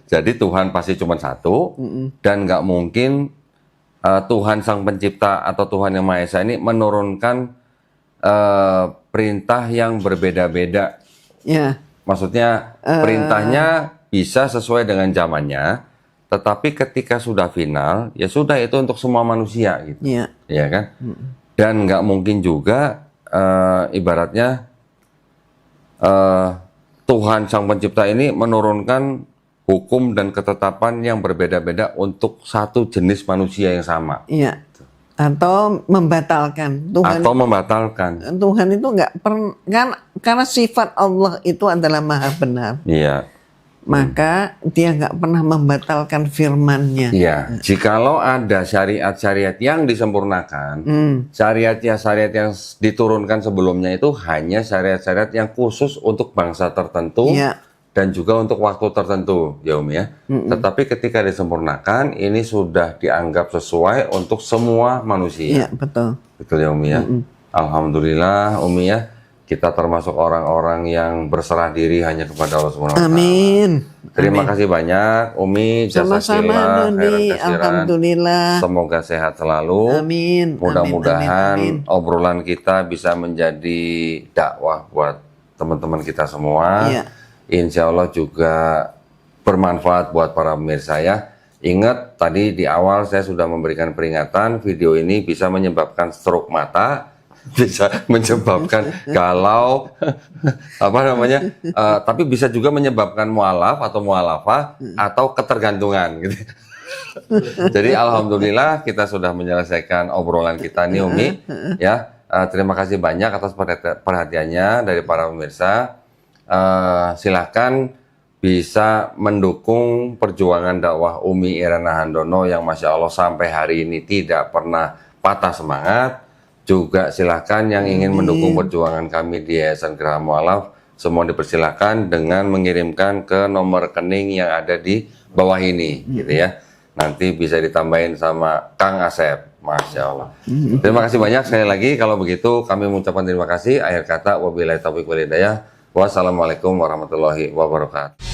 Jadi Tuhan pasti cuma satu, dan nggak mungkin Tuhan Sang Pencipta atau Tuhan yang Maha Esa ini menurunkan perintah yang berbeda-beda. Ya, Maksudnya perintahnya bisa sesuai dengan zamannya, tetapi ketika sudah final, ya sudah itu untuk semua manusia gitu. ya, Ya kan? Dan nggak mungkin juga ibaratnya Tuhan Sang Pencipta ini menurunkan hukum dan ketetapan yang berbeda-beda untuk satu jenis manusia yang sama. ya. Atau membatalkan. Atau membatalkan. Tuhan itu nggak pernah, kan, karena sifat Allah itu adalah maha benar. Iya. Maka dia nggak pernah membatalkan firman-Nya. Iya, jikalau ada syariat-syariat yang disempurnakan, syariat yang diturunkan sebelumnya itu hanya syariat-syariat yang khusus untuk bangsa tertentu Iya. dan juga untuk waktu tertentu, ya Umi ya. Tetapi ketika disempurnakan, ini sudah dianggap sesuai untuk semua manusia. Iya, betul. Betul ya Umi ya. Alhamdulillah Umi ya. Kita termasuk orang-orang yang berserah diri hanya kepada Allah Subhanahu wa Ta'ala. Amin. Terima kasih banyak Umi, Sama-sama, jazakillah, Dodi. khairan katsiran. Alhamdulillah. Semoga sehat selalu. Amin. Mudah-mudahan Amin. obrolan kita bisa menjadi dakwah buat teman-teman kita semua. Iya. Insya Allah juga bermanfaat buat para pemirsa ya. Ingat tadi di awal saya sudah memberikan peringatan, video ini bisa menyebabkan stroke mata, bisa menyebabkan galau, apa namanya, tapi bisa juga menyebabkan mualaf atau mualafah atau ketergantungan gitu. Jadi alhamdulillah kita sudah menyelesaikan obrolan kita nih Umi ya. Terima kasih banyak atas perhatiannya dari para pemirsa. Silahkan bisa mendukung perjuangan dakwah Umi Irana Handono yang Masya Allah sampai hari ini tidak pernah patah semangat. Juga silahkan yang ingin mendukung perjuangan kami di Yayasan Geraha Mu'alaf, semua dipersilahkan dengan mengirimkan ke nomor rekening yang ada di bawah ini, gitu ya. Nanti bisa ditambahin sama Kang Asep, Masya Allah. Terima kasih banyak sekali lagi. Kalau begitu kami mengucapkan terima kasih. Akhir kata, wabillahi taufiq wal hidayah. Wassalamualaikum warahmatullahi wabarakatuh.